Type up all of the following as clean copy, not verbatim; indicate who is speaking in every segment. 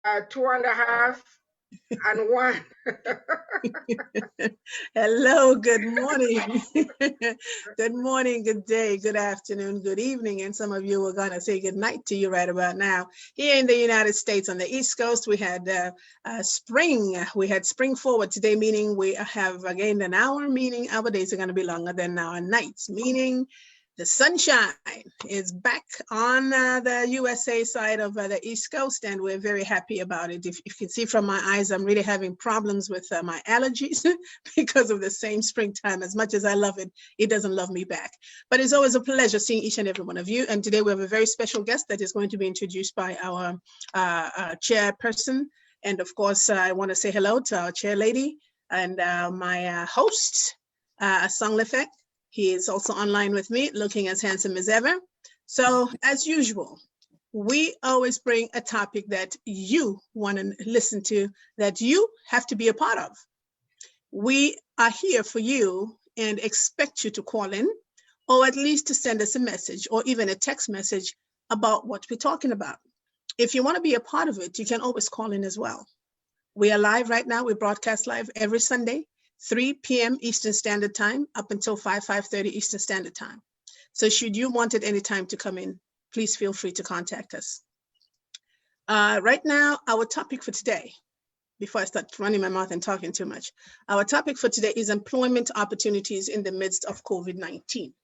Speaker 1: 2.5 and 1.
Speaker 2: Hello, good morning. Good morning, good day, good afternoon, good evening. And some of you are going to say good night to you right about now. Here in the United States on the East Coast, we had spring. We had spring forward today, meaning we have gained an hour, meaning our days are going to be longer than our nights, meaning the sunshine is back on the USA side of the East Coast, and we're very happy about it. If you can see from my eyes, I'm really having problems with my allergies because of the same springtime. As much as I love it, it doesn't love me back. But it's always a pleasure seeing each and every one of you. And today we have a very special guest that is going to be introduced by our chairperson. And of course, I want to say hello to our chair lady and my host, Asonglefac. He is also online with me, looking as handsome as ever. So as usual, we always bring a topic that you want to listen to, that you have to be a part of. We are here for you and expect you to call in, or at least to send us a message or even a text message about what we're talking about. If you want to be a part of it, you can always call in as well. We are live right now. We broadcast live every Sunday, 3 p.m. Eastern Standard Time up until 5:30 Eastern Standard Time. So should you want at any time to come in, please feel free to contact us. Right now, our topic for today, before I start running my mouth and talking too much, our topic for today is employment opportunities in the midst of COVID-19.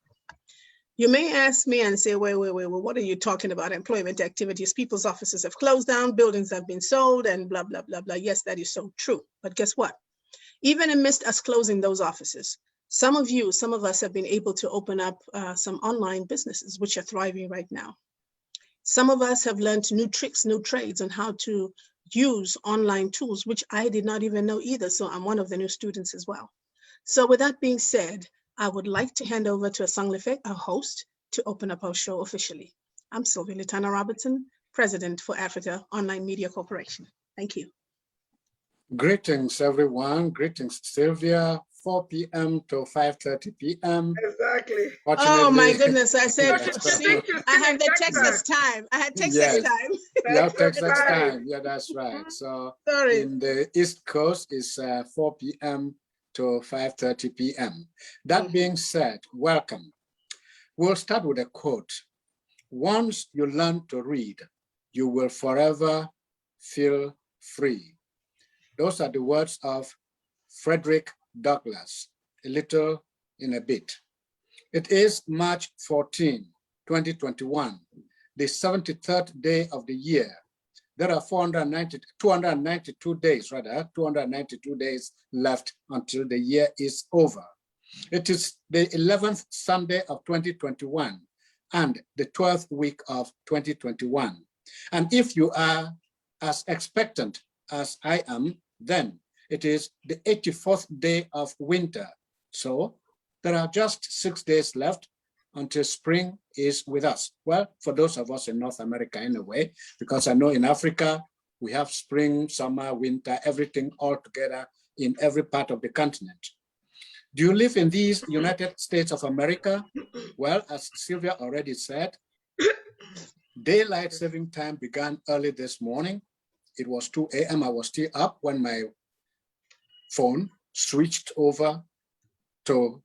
Speaker 2: You may ask me and say, wait, what are you talking about? Employment activities, people's offices have closed down, buildings have been sold, and blah, blah, blah, blah. Yes, that is so true. But guess what? Even amidst us closing those offices, some of us have been able to open up some online businesses, which are thriving right now. Some of us have learned new tricks, new trades on how to use online tools, which I did not even know either. So I'm one of the new students as well. So with that being said, I would like to hand over to Asonglefac, our host, to open up our show officially. I'm Sylvia Latana Robertson, President for Africa Online Media Corporation. Thank you.
Speaker 3: Greetings, everyone. Greetings, Sylvia. 4 p.m. to 5:30 p.m.
Speaker 1: Exactly.
Speaker 2: Oh my goodness! I said,
Speaker 1: see,
Speaker 2: I have the Texas time. I had Texas time.
Speaker 3: You have Texas time. Yeah, that's right. So
Speaker 2: sorry.
Speaker 3: In the East Coast, it's 4 p.m. to 5:30 p.m. That being said, welcome. We'll start with a quote. Once you learn to read, you will forever feel free. Those are the words of Frederick Douglass, a little in a bit. It is March 14, 2021, the 73rd day of the year. There are 292 days left until the year is over. It is the 11th Sunday of 2021 and the 12th week of 2021. And if you are as expectant as I am, then it is the 84th day of winter. So there are just 6 days left until spring is with us. Well, for those of us in North America anyway, because I know in Africa, we have spring, summer, winter, everything all together in every part of the continent. Do you live in these United States of America? Well, as Sylvia already said, daylight saving time began early this morning. It was 2 a.m. I was still up when my phone switched over to,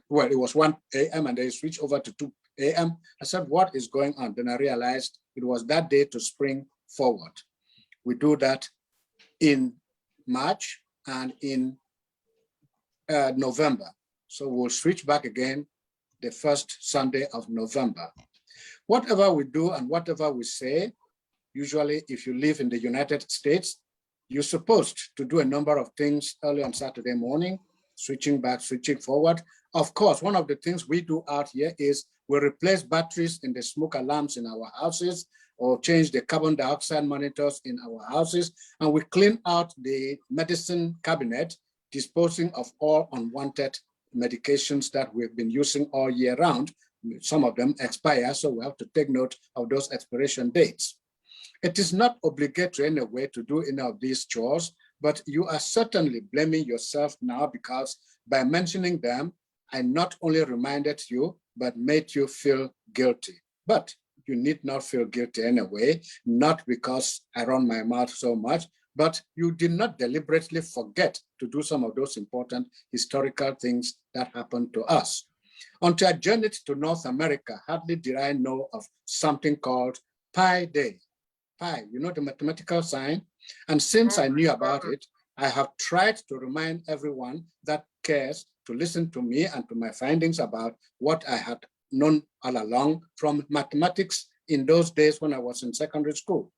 Speaker 3: well, it was 1 a.m. and they switched over to 2 a.m. I said, what is going on? Then I realized it was that day to spring forward. We do that in March and in November. So we'll switch back again the first Sunday of November. Whatever we do and whatever we say, usually if you live in the United States, you're supposed to do a number of things early on Saturday morning, switching back, switching forward. Of course, one of the things we do out here is we replace batteries in the smoke alarms in our houses, or change the carbon dioxide monitors in our houses, and we clean out the medicine cabinet, disposing of all unwanted medications that we've been using all year round. Some of them expire, so we have to take note of those expiration dates. It is not obligatory in a way to do any of these chores, but you are certainly blaming yourself now, because by mentioning them, I not only reminded you, but made you feel guilty. But you need not feel guilty anyway, not because I run my mouth so much, but you did not deliberately forget to do some of those important historical things that happened to us. Until I journeyed to North America, hardly did I know of something called Pi Day. Pi, you know the mathematical sign? And since I knew about it, I have tried to remind everyone that cares to listen to me and to my findings about what I had known all along from mathematics in those days when I was in secondary school.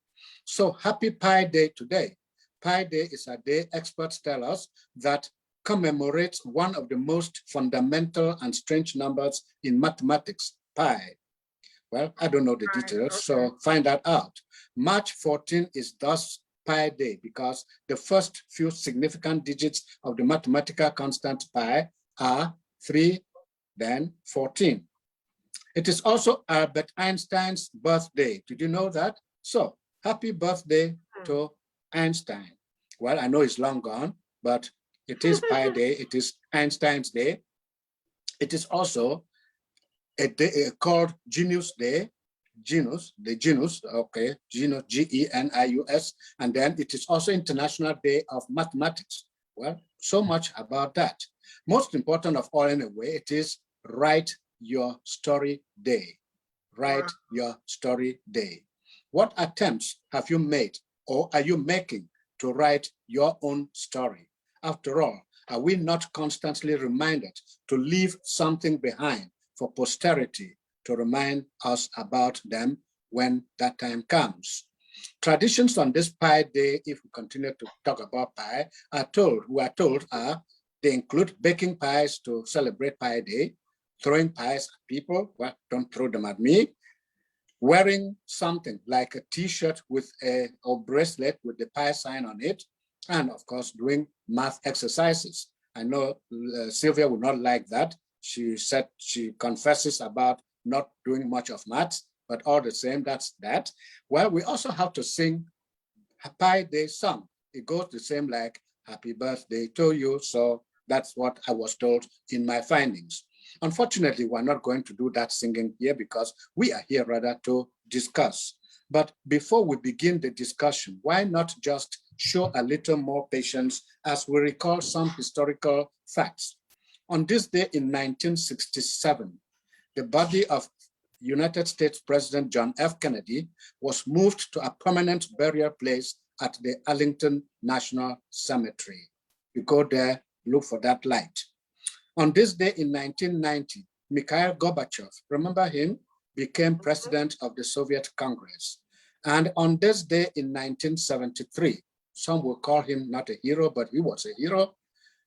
Speaker 3: So happy Pi Day today. Pi Day is a day experts tell us that commemorates one of the most fundamental and strange numbers in mathematics, pi. Well, I don't know the details, so find that out. March 14 is thus Pi Day because the first few significant digits of the mathematical constant pi are 3, then 14. It is also Albert Einstein's birthday. Did you know that? So happy birthday to Einstein. Well, I know it's long gone, but it is Pi Day. It is Einstein's Day. It is also a day called Genius Day. Genus, okay, Genus, G-E-N-I-U-S, and then it is also International Day of Mathematics. Well, so much about that. Most important of all, anyway, it is Write Your Story Day. Write Your Story Day. What attempts have you made or are you making to write your own story? After all, are we not constantly reminded to leave something behind for posterity to remind us about them when that time comes? Traditions on this Pi Day, if we continue to talk about pie, they include baking pies to celebrate Pi Day, throwing pies at people, well, don't throw them at me, wearing something like a t-shirt with or bracelet with the pi sign on it, and of course, doing math exercises. I know Sylvia would not like that. She said she confesses about not doing much of maths, but all the same, that's that. Well, we also have to sing a Pi Day song. It goes the same like happy birthday to you. So that's what I was told in my findings. Unfortunately, we're not going to do that singing here because we are here rather to discuss. But before we begin the discussion, why not just show a little more patience as we recall some historical facts? On this day in 1967, the body of United States President John F. Kennedy was moved to a permanent burial place at the Arlington National Cemetery. You go there, look for that light. On this day in 1990, Mikhail Gorbachev, remember him, became president of the Soviet Congress. And on this day in 1973, some will call him not a hero, but he was a hero,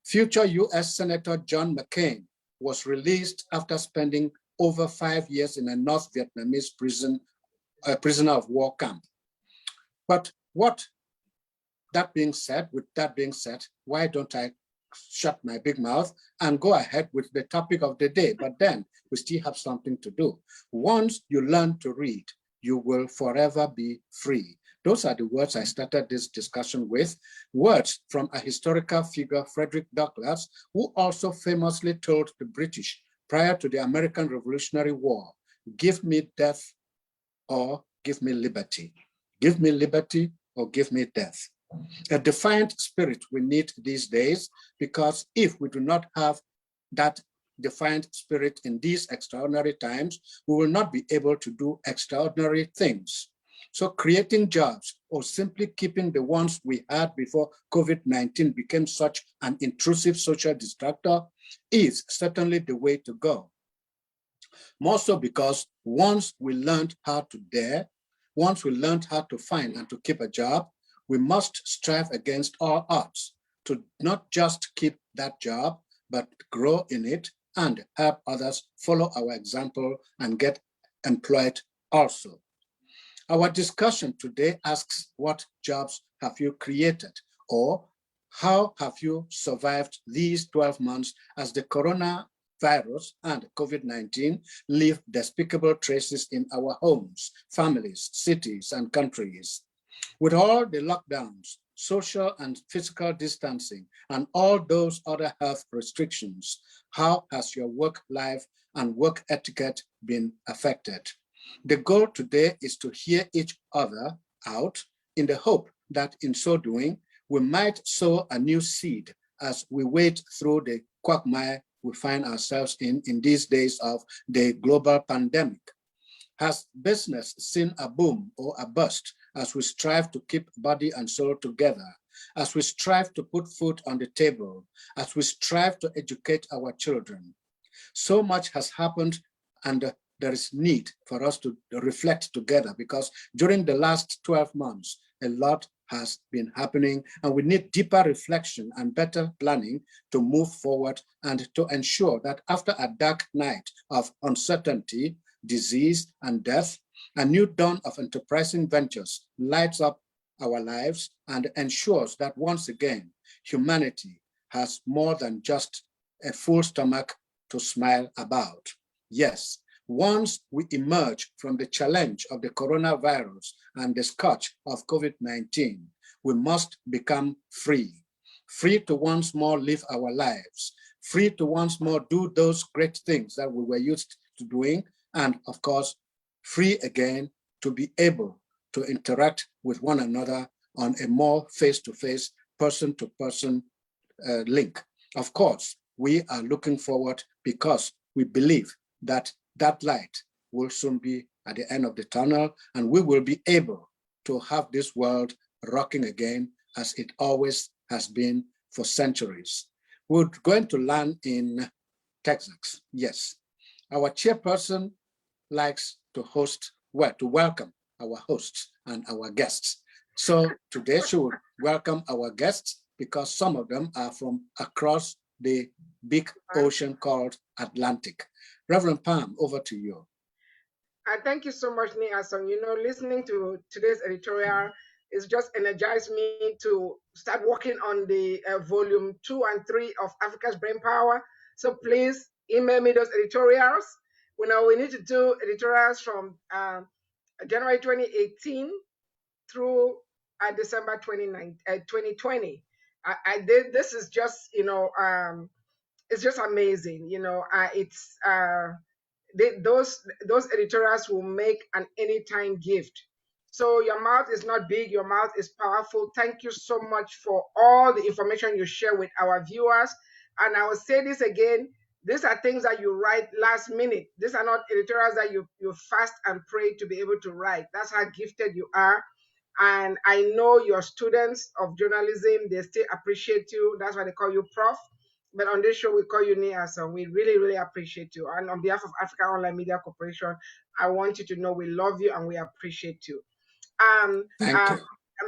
Speaker 3: future US Senator John McCain was released after spending over 5 years in a North Vietnamese prison, a prisoner of war camp. But with that being said, why don't I shut my big mouth and go ahead with the topic of the day? But then we still have something to do. Once you learn to read, you will forever be free. Those are the words I started this discussion with, words from a historical figure, Frederick Douglass, who also famously told the British prior to the American Revolutionary War, give me death or give me liberty. Give me liberty or give me death. A defiant spirit we need these days, because if we do not have that defiant spirit in these extraordinary times, we will not be able to do extraordinary things. So creating jobs or simply keeping the ones we had before COVID-19 became such an intrusive social distractor is certainly the way to go. More so because once we learned how to dare, once we learned how to find and to keep a job, we must strive against all odds to not just keep that job, but grow in it and help others follow our example and get employed also. Our discussion today asks, what jobs have you created, or how have you survived these 12 months as the coronavirus and COVID-19 leave despicable traces in our homes, families, cities, and countries? With all the lockdowns, social and physical distancing, and all those other health restrictions, how has your work life and work etiquette been affected? The goal today is to hear each other out in the hope that in so doing, we might sow a new seed as we wade through the quagmire we find ourselves in these days of the global pandemic. Has business seen a boom or a bust as we strive to keep body and soul together, as we strive to put food on the table, as we strive to educate our children? So much has happened, and there is need for us to reflect together, because during the last 12 months, a lot has been happening, and we need deeper reflection and better planning to move forward and to ensure that after a dark night of uncertainty, disease, and death, a new dawn of enterprising ventures lights up our lives and ensures that once again, humanity has more than just a full stomach to smile about. Yes, once we emerge from the challenge of the coronavirus and the scourge of COVID-19, we must become free. Free to once more live our lives, free to once more do those great things that we were used to doing, and of course, free again to be able to interact with one another on a more face-to-face, person-to-person link. Of course, we are looking forward because we believe that that light will soon be at the end of the tunnel, and we will be able to have this world rocking again as it always has been for centuries. We're going to land in Texas. Yes, our chairperson likes to welcome our hosts and our guests. So today she will welcome our guests because some of them are from across the big ocean called Atlantic. Reverend Pam, over to you.
Speaker 1: Thank you so much, Niason. You know, listening to today's editorial is just energized me to start working on the volume 2 and 3 of Africa's Brain Power. So please email me those editorials. We know we need to do editorials from January 2018 through December 2020. I did. This is just, you know, it's just amazing. You know, those editorials will make an anytime gift. So your mouth is not big, your mouth is powerful. Thank you so much for all the information you share with our viewers. And I will say this again, these are things that you write last minute. These are not editorials that you fast and pray to be able to write. That's how gifted you are. And I know your students of journalism, they still appreciate you. That's why they call you Prof. But on this show, we call you Niason. We really, really appreciate you. And on behalf of Africa Online Media Corporation, I want you to know we love you and we appreciate you.
Speaker 3: Thank you.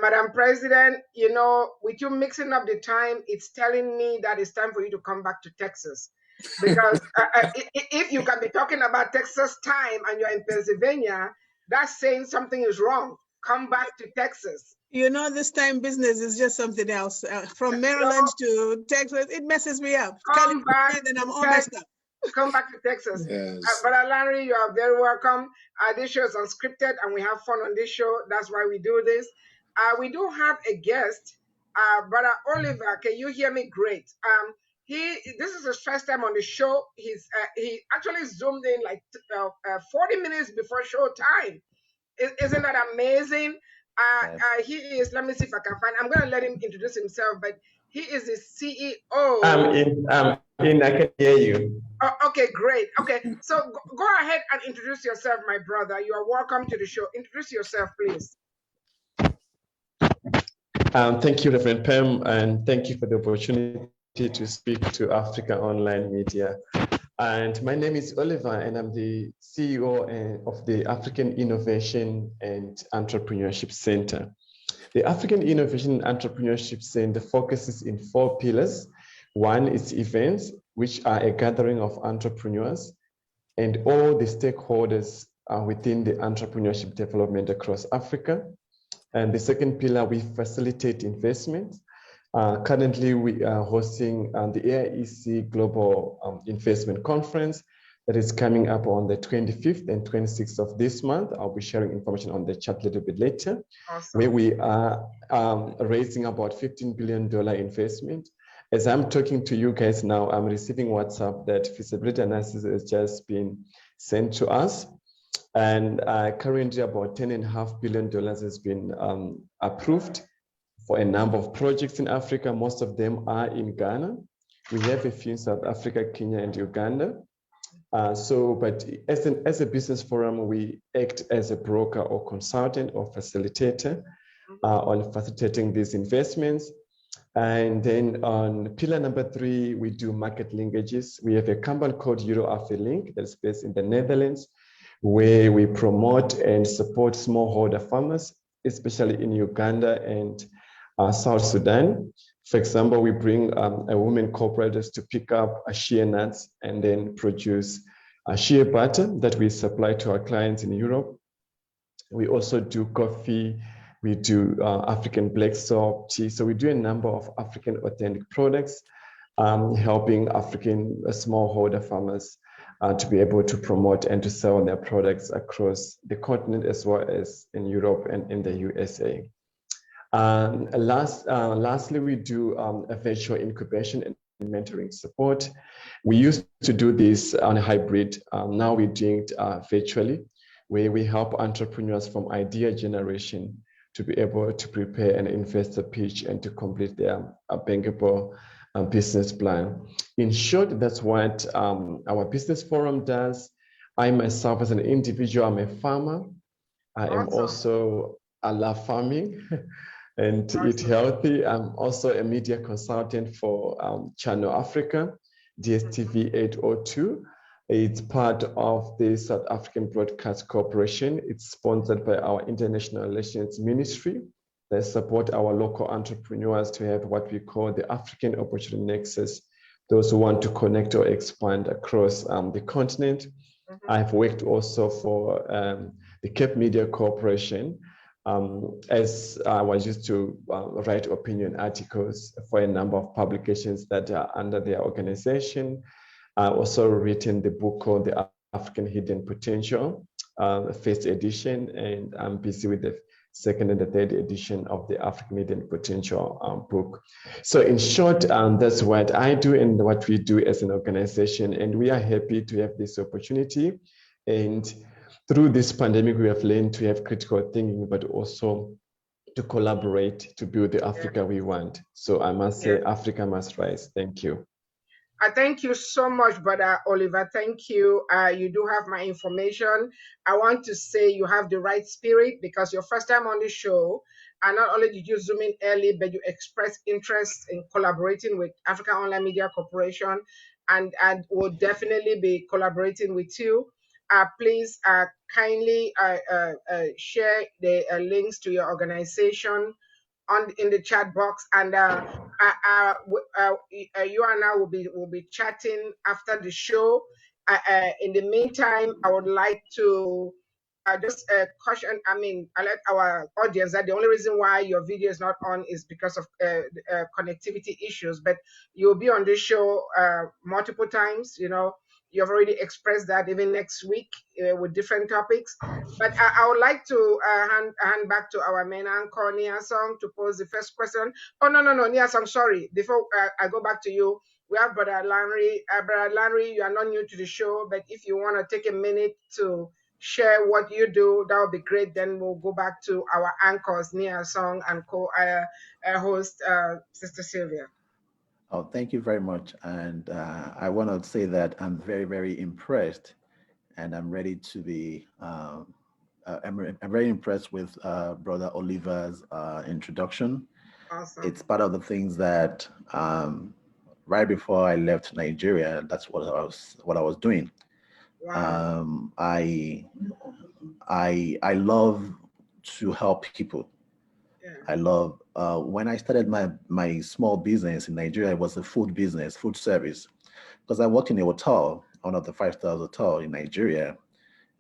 Speaker 1: Madam President, you know, with you mixing up the time, it's telling me that it's time for you to come back to Texas. Because if you can be talking about Texas time and you're in Pennsylvania, that's saying something is wrong. Come back to Texas.
Speaker 2: You know, this time business is just something else. From Maryland to Texas, it messes me up.
Speaker 1: Come back,
Speaker 2: and I'm all messed up.
Speaker 1: Come back to Texas.
Speaker 3: Yes.
Speaker 1: Brother Larry, you are very welcome. This show is unscripted and we have fun on this show. That's why we do this. We do have a guest, Brother Oliver. Can you hear me? Great. This is his first time on the show. He actually zoomed in like 40 minutes before show time. Isn't that amazing? He is, let me see if I can find, I'm going to let him introduce himself, but he is the CEO.
Speaker 4: I can hear you.
Speaker 1: Oh, okay, great. Okay, so go ahead and introduce yourself, my brother. You are welcome to the show. Introduce yourself, please.
Speaker 4: Thank you, Reverend Pam, and thank you for the opportunity to speak to Africa Online Media. And my name is Oliver, and I'm the CEO of the African Innovation and Entrepreneurship Center. The African Innovation and Entrepreneurship Center focuses in 4 pillars. One is events, which are a gathering of entrepreneurs and all the stakeholders within the entrepreneurship development across Africa. And the second pillar, we facilitate investment. Currently, we are hosting the AIEC Global Investment Conference that is coming up on the 25th and 26th of this month. I'll be sharing information on the chat a little bit later,
Speaker 1: Awesome.
Speaker 4: where we are raising about $15 billion investment. As I'm talking to you guys now, I'm receiving WhatsApp that feasibility analysis has just been sent to us. And currently about $10.5 billion has been approved for a number of projects in Africa. Most of them are in Ghana. We have a few in South Africa, Kenya, and Uganda. But as a business forum, we act as a broker or consultant or facilitator on facilitating these investments. And then on pillar number 3, we do market linkages. We have a company called Link that's based in the Netherlands, where we promote and support smallholder farmers, especially in Uganda and South Sudan. For example, we bring a women cooperators to pick up shea nuts and then produce shea butter that we supply to our clients in Europe. We also do coffee, we do African black soap, tea. So we do a number of African authentic products, helping African smallholder farmers to be able to promote and to sell their products across the continent as well as in Europe and in the USA. Lastly, we do a virtual incubation and mentoring support. We used to do this on a hybrid. Now we're doing it virtually, where we help entrepreneurs from idea generation to be able to prepare an investor pitch and to complete their bankable business plan. In short, that's what our business forum does. I myself, as an individual, I'm a farmer. I am also, I love farming and eat healthy. I'm also a media consultant for Channel Africa, DSTV 802. It's part of the South African Broadcast Corporation. It's sponsored by our International Relations Ministry that support our local entrepreneurs to have what we call the African Opportunity Nexus, those who want to connect or expand across the continent. I've worked also for the Cape Media Corporation, as I was used to write opinion articles for a number of publications that are under their organization. I also written the book called The African Hidden Potential, first edition, and I'm busy with the second and the third edition of the African Hidden Potential book. So in short, that's what I do and what we do as an organization, and we are happy to have this opportunity. And through this pandemic, we have learned to have critical thinking, but also to collaborate to build the Africa we want. So I must say, Africa must rise. Thank you.
Speaker 1: Thank you so much, Brother Oliver. Thank you. You do have my information. I want to say you have the right spirit, because your first time on the show, and not only did you zoom in early, but you expressed interest in collaborating with Africa Online Media Corporation, and will definitely be collaborating with you. Please kindly share the links to your organization in the chat box, and you and I will be chatting after the show. In the meantime, I would like to just caution. I let our audience that the only reason why your video is not on is because of connectivity issues. But you'll be on this show multiple times. You know, you've already expressed that even next week with different topics. But I would like to hand back to our main anchor, Nia Song, to pose the first question. Oh, no, Nia Song, sorry. Before I go back to you, we have Brother Landry. Brother Landry, you are not new to the show, but if you want to take a minute to share what you do, that would be great. Then we'll go back to our anchors, Nia Song, and co-host Sister Sylvia.
Speaker 5: Oh, thank you very much. And I want to say that I'm very, very impressed, and I'm ready to be, I'm very impressed with Brother Oliver's introduction.
Speaker 1: Awesome.
Speaker 5: It's part of the things that right before I left Nigeria, that's what I was doing. Wow. I love to help people. Yeah. I love when I started my small business in Nigeria, it was a food business, food service, because I worked in a hotel, one of the 5-star hotel in Nigeria,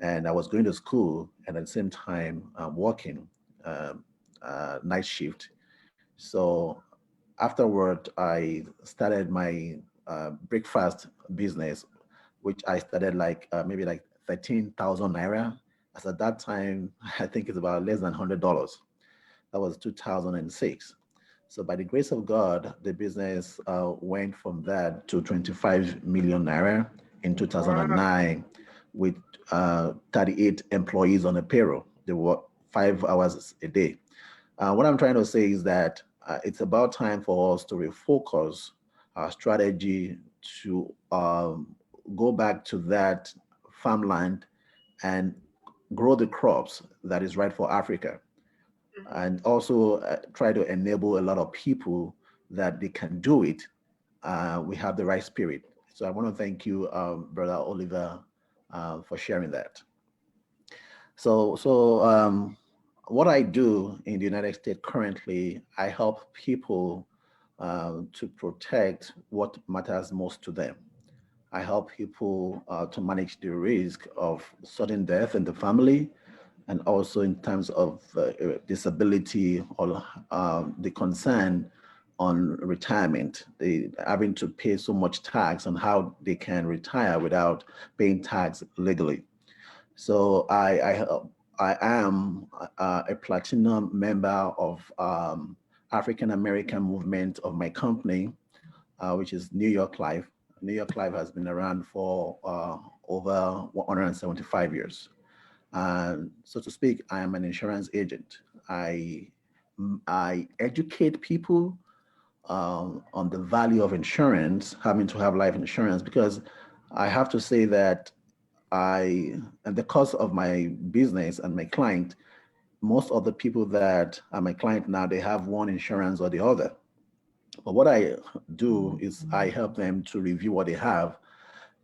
Speaker 5: and I was going to school and at the same time working night shift. So afterward, I started my breakfast business, which I started maybe like 13,000 naira. As at that time, I think it's about less than $100. That was 2006. So by the grace of God, the business went from that to 25 million naira in 2009, with 38 employees on a payroll. They work 5 hours a day. What I'm trying to say is that it's about time for us to refocus our strategy to go back to that farmland and grow the crops that is right for Africa. And also try to enable a lot of people that they can do it. We have the right spirit. So I want to thank you, Brother Oliver, for sharing that. So what I do in the United States currently, I help people to protect what matters most to them. I help people to manage the risk of sudden death in the family, and also in terms of disability or the concern on retirement, they having to pay so much tax on how they can retire without paying tax legally. So I am a platinum member of African American movement of my company, which is New York Life. New York Life has been around for over 175 years. So to speak, I am an insurance agent. I educate people on the value of insurance, having to have life insurance, because I have to say that and because of my business and my client, most of the people that are my client now, they have one insurance or the other. But what I do is I help them to review what they have,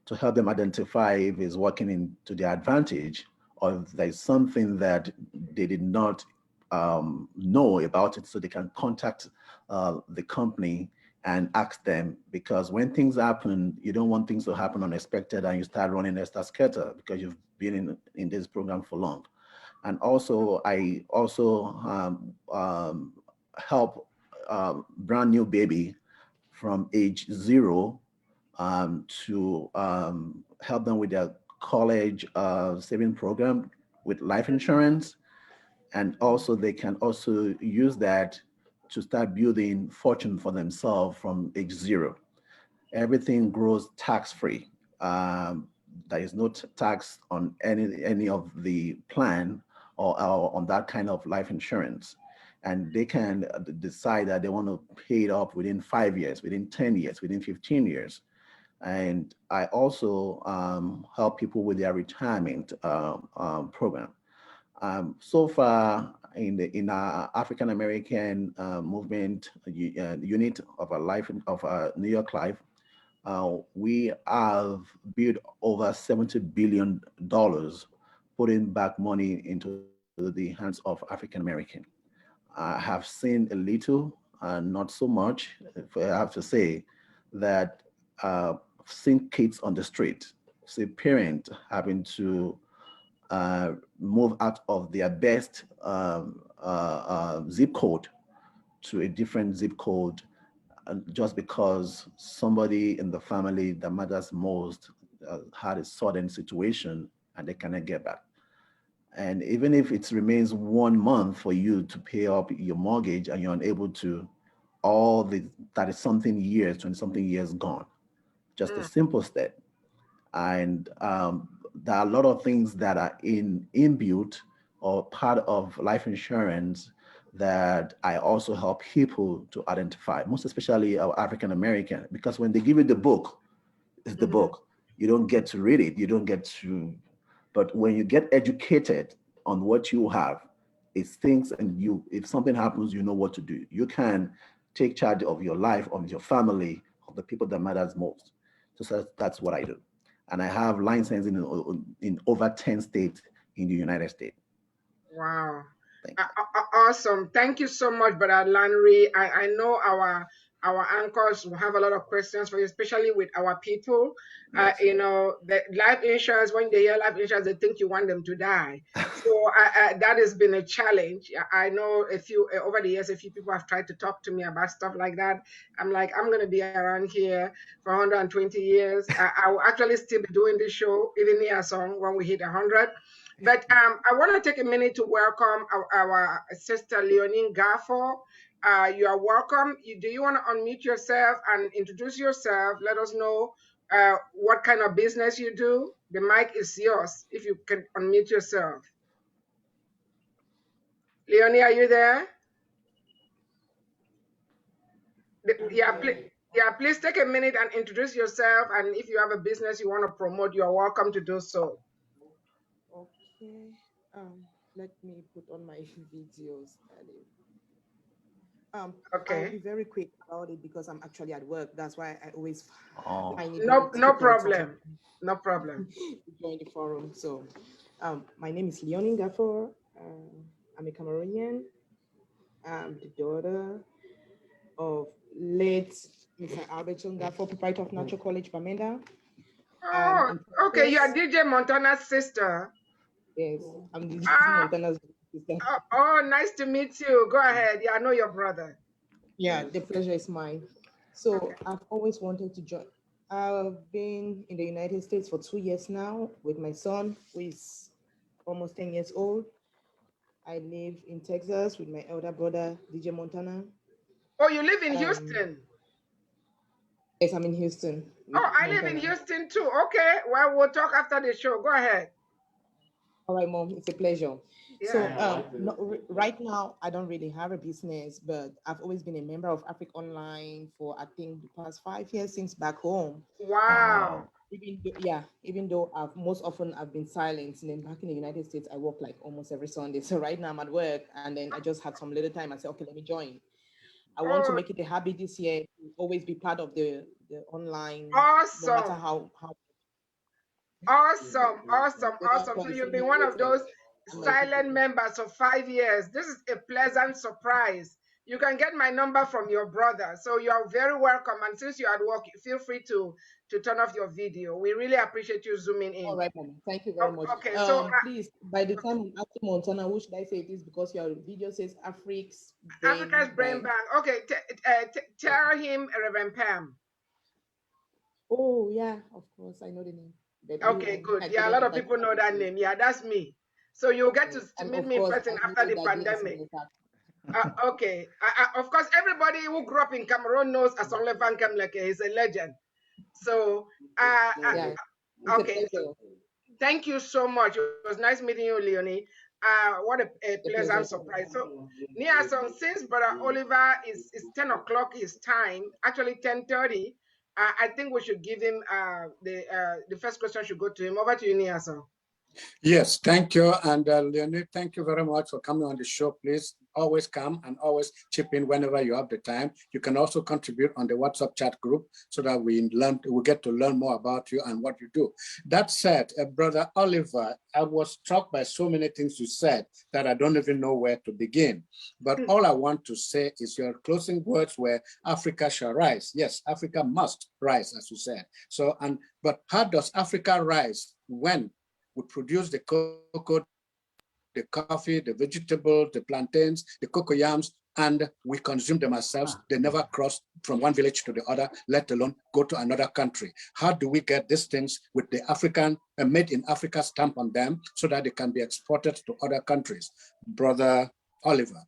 Speaker 5: to help them identify if it's working into their advantage, or if there's something that they did not know about it, so they can contact the company and ask them. Because when things happen, you don't want things to happen unexpected and you start running extra scatter because you've been in this program for long. And also, I also help brand new baby from age 0 to help them with their college saving program with life insurance. And also they can also use that to start building fortune for themselves from age 0. Everything grows tax-free. There is no tax on any of the plan or on that kind of life insurance. And they can decide that they want to pay it up within 5 years, within 10 years, within 15 years. And I also help people with their retirement program. So far, in our African American movement unit of our life of New York Life, we have built over $70 billion, putting back money into the hands of African American. I have seen a little, not so much. If I have to say that seen kids on the street, see parents having to move out of their best zip code to a different zip code, just because somebody in the family that matters most had a sudden situation and they cannot get back. And even if it remains 1 month for you to pay up your mortgage and you're unable to, all the 30 something years, 20 something years gone, just a simple step. And there are a lot of things that are inbuilt or part of life insurance that I also help people to identify, most especially our African American, because when they give you the book, it's the book. You don't get to read it. You don't get to, but when you get educated on what you have, it's things, and if something happens, you know what to do. You can take charge of your life, of your family, of the people that matters most. So that's what I do. And I have licensing in over 10 states in the United States.
Speaker 1: Wow. Awesome. Thank you so much, Brother Lanry. I know our anchors will have a lot of questions for you, especially with our people. Yes. The life insurance, when they hear life insurance, they think you want them to die. So that has been a challenge. I know over the years, a few people have tried to talk to me about stuff like that. I'm like, I'm going to be around here for 120 years. I will actually still be doing this show, even here song when we hit 100. But I want to take a minute to welcome our sister Leonine Gaffo. You are welcome. Do you want to unmute yourself and introduce yourself? Let us know what kind of business you do. The mic is yours, if you can unmute yourself. Leonie, are you there? Yeah, please take a minute and introduce yourself. And if you have a business you want to promote, you are welcome to do so.
Speaker 6: Okay. Let me put on my videos.
Speaker 1: Okay.
Speaker 6: I'll be very quick about it because I'm actually at work. That's why I always find it
Speaker 1: No problem. No problem.
Speaker 6: Join the forum. So, my name is Leonie Gafor. I'm a Cameroonian. I'm the daughter of late Mr. Albert Gafor, proprietor of Natural College, Bamenda.
Speaker 1: Oh, okay. You are DJ Montana's sister.
Speaker 6: Yes, I'm DJ Montana's sister.
Speaker 1: Oh, nice to meet you. Go ahead. Yeah, I know your brother.
Speaker 6: Yeah, the pleasure is mine. So I've always wanted to join. I've been in the United States for 2 years now with my son, who is almost 10 years old. I live in Texas with my elder brother, DJ Montana.
Speaker 1: Oh, you live in Houston?
Speaker 6: Yes, I'm in Houston.
Speaker 1: Oh, I live in Houston too. Okay, well, we'll talk after the show. Go ahead.
Speaker 6: All right, Mom, it's a pleasure.
Speaker 1: Yeah.
Speaker 6: So right now, I don't really have a business, but I've always been a member of Africa Online for, I think, the past 5 years since back home.
Speaker 1: Wow.
Speaker 6: Even though most often I've been silent, and then back in the United States, I work like almost every Sunday. So right now I'm at work, and then I just had some little time. I said, okay, let me join. I want to make it a habit this year to always be part of the online.
Speaker 1: Awesome.
Speaker 6: No matter how.
Speaker 1: Awesome. So you've been one of those silent members for 5 years. This is a pleasant surprise. You can get my number from your brother. So you are very welcome. And since you're at work, feel free to turn off your video. We really appreciate you zooming in.
Speaker 6: All right, Mom. Thank you very much.
Speaker 1: Okay, so
Speaker 6: please, by the time I'm asking Montana, who should I say it is, because your video says Africa's
Speaker 1: Brain Bank. Okay, tell him Reverend Pam.
Speaker 6: Oh, yeah, of course. I know the name.
Speaker 1: Okay, good. Yeah, a lot of people know that name. Yeah, that's me. So you'll get to meet me in person after the pandemic. Okay. Of course, everybody who grew up in Cameroon knows Asonglefac Nkemleke. He's a legend. So, okay. Thank you so much. It was nice meeting you, Leonie. What a pleasant surprise. So, since Brother Oliver is 10 o'clock his time, actually 10:30, I think we should give him the first question should go to him. Over to you, Niason.
Speaker 3: Yes, thank you. And Leonie, thank you very much for coming on the show. Please always come and always chip in whenever you have the time. You can also contribute on the WhatsApp chat group so that we get to learn more about you and what you do. That said, Brother Oliver, I was struck by so many things you said that I don't even know where to begin. But all I want to say is your closing words were Africa shall rise. Yes, Africa must rise, as you said. So, but how does Africa rise when we produce the cocoa, the coffee, the vegetable, the plantains, the cocoyams, and we consume them ourselves? They never cross from one village to the other, let alone go to another country. How do we get these things with the African, made in Africa stamp on them so that they can be exported to other countries? Brother Oliver.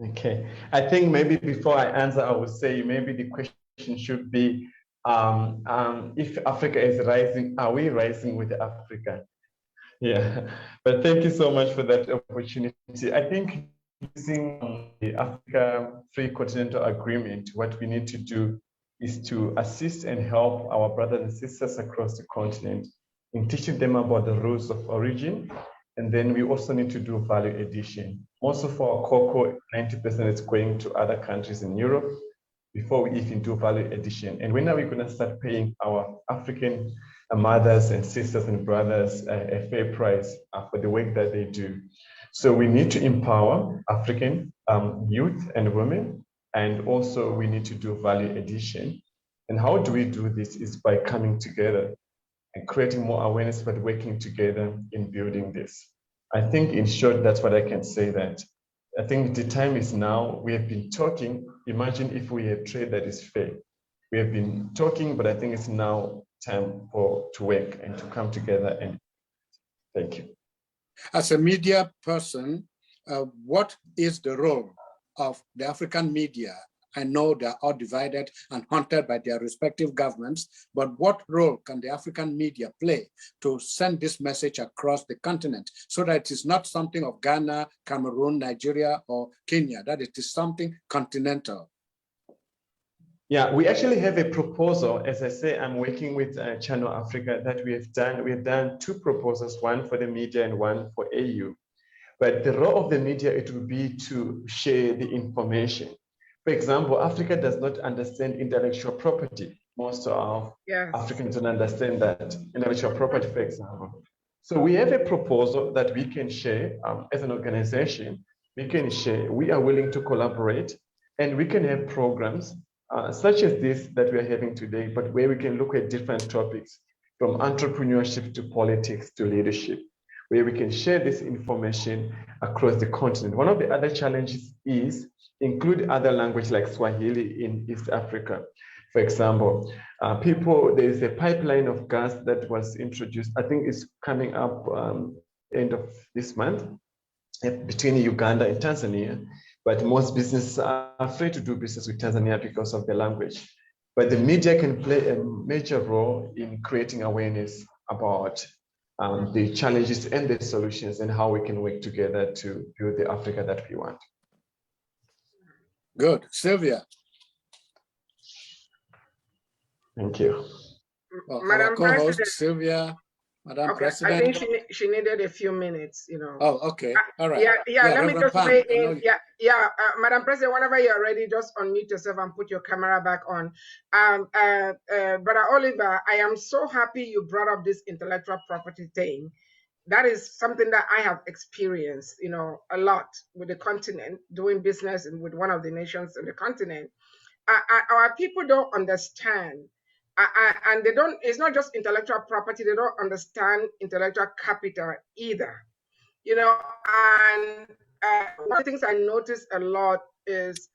Speaker 4: Okay, I think maybe before I answer, I would say maybe the question should be, if Africa is rising, are we rising with Africa? Yeah, but thank you so much for that opportunity. I think using the Africa Free Continental Agreement, what we need to do is to assist and help our brothers and sisters across the continent in teaching them about the rules of origin. And then we also need to do value addition. Most of our cocoa, 90% is going to other countries in Europe before we even do value addition. And when are we going to start paying our African mothers and sisters and brothers a fair price for the work that they do? So we need to empower African youth and women, and also we need to do value addition. And how do we do this is by coming together and creating more awareness, but working together in building this. I think in short, that's what I can say. That I think the time is now. We have been talking. Imagine if we had trade that is fair. We have been talking, but I think it's now time to work and to come together. And thank you.
Speaker 3: As a media person, what is the role of the African media I know they're all divided and hunted by their respective governments, but what role can the African media play to send this message across the continent so that it is not something of Ghana, Cameroon, Nigeria, or Kenya, that it is something continental?
Speaker 4: Yeah, we actually have a proposal. As I say, I'm working with Channel Africa that we have done. We have done two proposals, one for the media and one for AU. But the role of the media, it will be to share the information. For example, Africa does not understand intellectual property. Most of Africans don't understand that intellectual property, for example. So we have a proposal that we can share as an organization. We can share, we are willing to collaborate, and we can have programs such as this that we are having today, but where we can look at different topics from entrepreneurship to politics to leadership, where we can share this information across the continent. One of the other challenges is include other languages like Swahili in East Africa. For example, there is a pipeline of gas that was introduced, I think it's coming up end of this month, between Uganda and Tanzania, but most businesses are afraid to do business with Tanzania because of the language. But the media can play a major role in creating awareness about the challenges and the solutions and how we can work together to build the Africa that we want.
Speaker 3: Good. Sylvia.
Speaker 4: Thank you.
Speaker 3: Well, our co-host, Sylvia, Madam President.
Speaker 1: I think she needed a few minutes, you know.
Speaker 3: Oh, okay. All right.
Speaker 1: Let me just say in. Madam President, whenever you're ready, just unmute yourself and put your camera back on. Brother Oliver, I am so happy you brought up this intellectual property thing. That is something that I have experienced, you know, a lot with the continent, doing business with one of the nations on the continent. Our people don't understand. And they don't, it's not just intellectual property, they don't understand intellectual capital either. You know, and one of the things I notice a lot is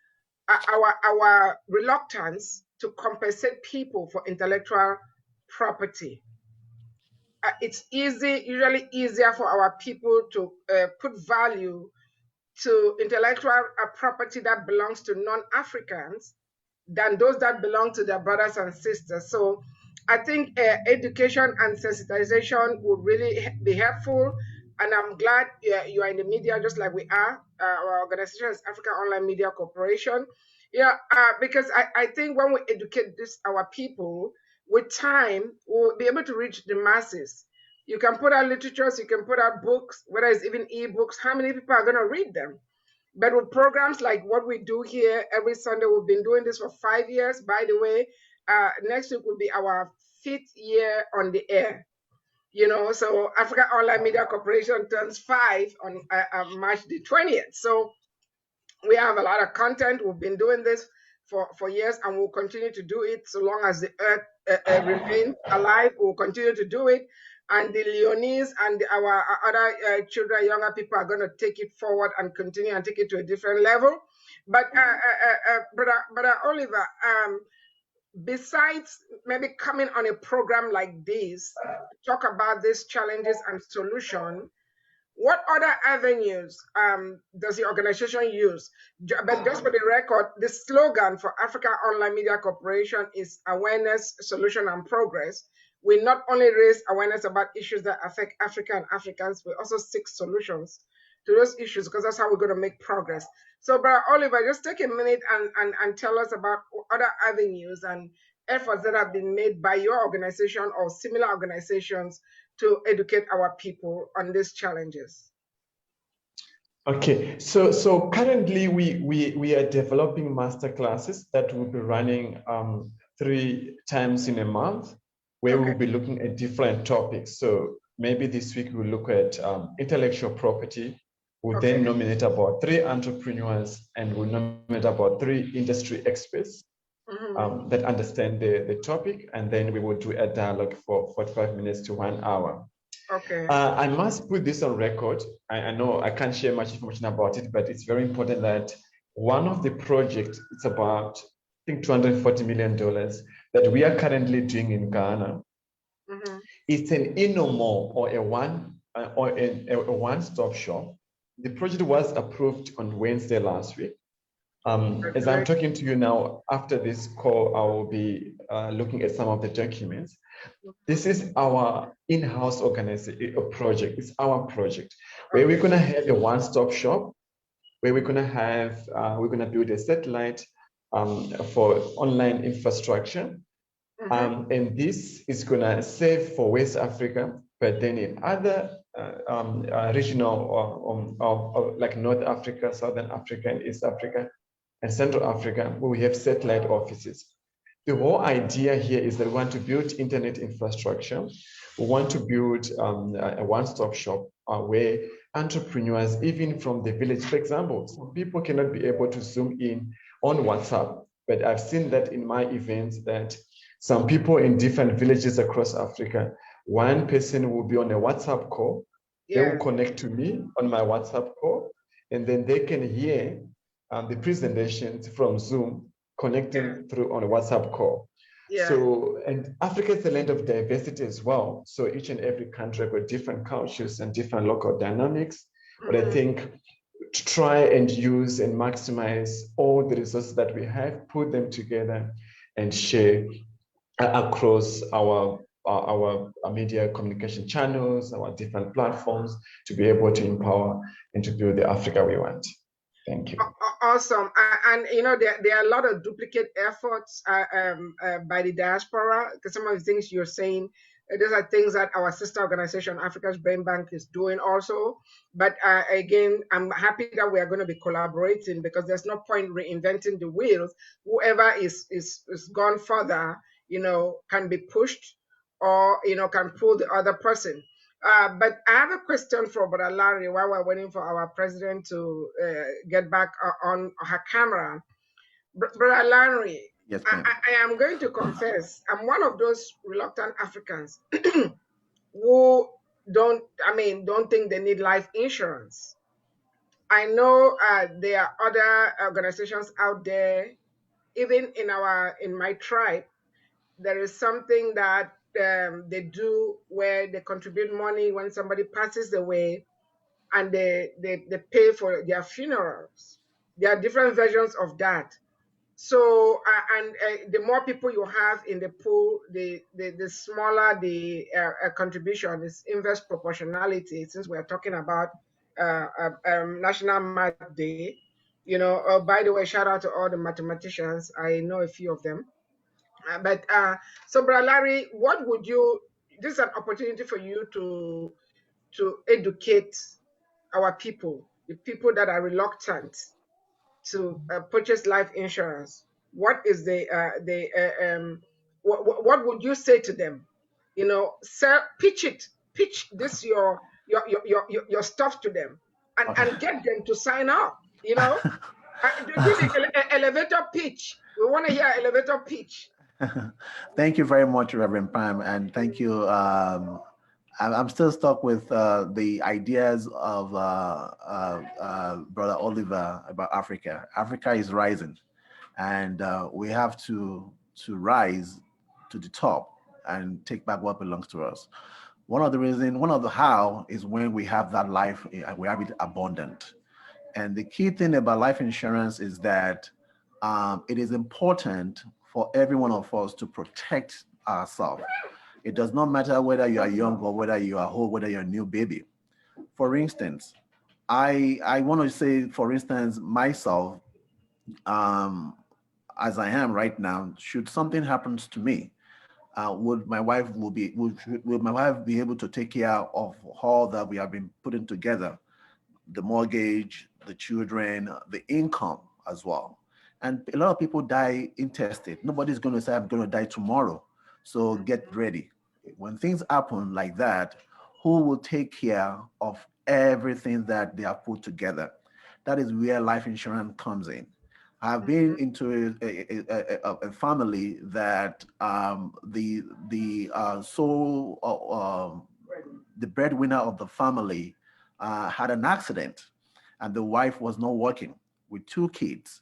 Speaker 1: our reluctance to compensate people for intellectual property. It's usually easier for our people to put value to intellectual property that belongs to non-Africans than those that belong to their brothers and sisters. So I think education and sensitization would really be helpful. And I'm glad you are in the media just like we are. Our organization is Africa Online Media Corporation. Because I think when we educate our people, with time, we'll be able to reach the masses. You can put out literatures, you can put out books, whether it's even ebooks. How many people are going to read them? But with programs like what we do here every Sunday, we've been doing this for 5 years. By the way, next week will be our 5th year on the air. You know, so Africa Online Media Corporation turns 5 on March the 20th. So we have a lot of content. We've been doing this for years, and we'll continue to do it so long as the earth remains alive. We'll continue to do it. And the Leonese and our other children, younger people are going to take it forward and continue and take it to a different level. But Brother Oliver, besides maybe coming on a program like this, talk about these challenges and solution, what other avenues does the organization use? But just for the record, the slogan for Africa Online Media Corporation is awareness, solution, and progress. We not only raise awareness about issues that affect Africa and Africans, we also seek solutions to those issues, because that's how we're going to make progress. So, Brother Oliver, just take a minute and tell us about other avenues and efforts that have been made by your organization or similar organizations to educate our people on these challenges.
Speaker 4: Okay, so currently we are developing master classes that will be running 3 times in a month, where we'll be looking at different topics. So maybe this week we'll look at intellectual property. We'll then nominate about 3 entrepreneurs, and we'll nominate about 3 industry experts that understand the topic, and then we will do a dialogue for 45 minutes to 1 hour.
Speaker 1: Okay.
Speaker 4: I must put this on record. I know I can't share much information about it, but it's very important that one of the projects, it's about, I think, $240 million that we are currently doing in Ghana. It's an INOMO, or a one-stop shop. The project was approved on Wednesday last week. As I'm talking to you now, after this call, I will be looking at some of the documents. This is our in-house organization project. It's our project where we're going to have a one-stop shop, where we're going to have, we're going to build a satellite for online infrastructure. And this is going to save for West Africa, but then in other regional like North Africa, Southern Africa, and East Africa, and Central Africa, where we have satellite offices. The whole idea here is that we want to build internet infrastructure. We want to build a one-stop shop where entrepreneurs, even from the village, for example, some people cannot be able to zoom in on WhatsApp, but I've seen that in my events that some people in different villages across Africa, one person will be on a WhatsApp call, they will connect to me on my WhatsApp call, and then they can hear the presentations from Zoom connecting through on a WhatsApp call. So, and Africa is a land of diversity as well. So each and every country got different cultures and different local dynamics. But I think to try and use and maximize all the resources that we have, put them together and share across our media communication channels, our different platforms to be able to empower and to build the Africa we want. Thank you.
Speaker 1: Awesome. And you know, there are a lot of duplicate efforts by the diaspora, because some of the things you're saying, those are things that our sister organization, Africa's Brain Bank, is doing also. But again, I'm happy that we are going to be collaborating, because there's no point reinventing the wheels. Whoever is gone further, you know, can be pushed, or, you know, can pull the other person. But I have a question for Brother Larry while we're waiting for our president to get back on her camera. Brother Larry,
Speaker 5: Yes,
Speaker 1: I am going to confess, I'm one of those reluctant Africans who don't think they need life insurance. I know there are other organizations out there, even in my tribe, there is something that they do where they contribute money when somebody passes away, and they pay for their funerals. There are different versions of that. So the more people you have in the pool, the smaller the contribution. Is inverse proportionality. Since we are talking about National Math Day, you know. By the way, shout out to all the mathematicians. I know a few of them. So, Brother Larry, what would you? This is an opportunity for you to educate our people, the people that are reluctant to purchase life insurance. What is what would you say to them? You know, sir, pitch this your stuff to them, and get them to sign up. You know, do the elevator pitch. We want to hear elevator pitch.
Speaker 5: Thank you very much, Reverend Pam, and thank you. I'm still stuck with the ideas of Brother Oliver about Africa. Africa is rising, and we have to rise to the top and take back what belongs to us. One of the how is when we have that life, we have it abundant. And the key thing about life insurance is that it is important for every one of us to protect ourselves. It does not matter whether you are young or whether you are old, whether you're a new baby. For instance, I want to say, for instance, myself, as I am right now, should something happens to me, would my wife be able to take care of all that we have been putting together, the mortgage, the children, the income as well? And a lot of people die intestate. Nobody's going to say, I'm going to die tomorrow. So get ready. When things happen like that, who will take care of everything that they have put together? That is where life insurance comes in. I've been into a family that the breadwinner of the family had an accident, and the wife was not working with 2 kids,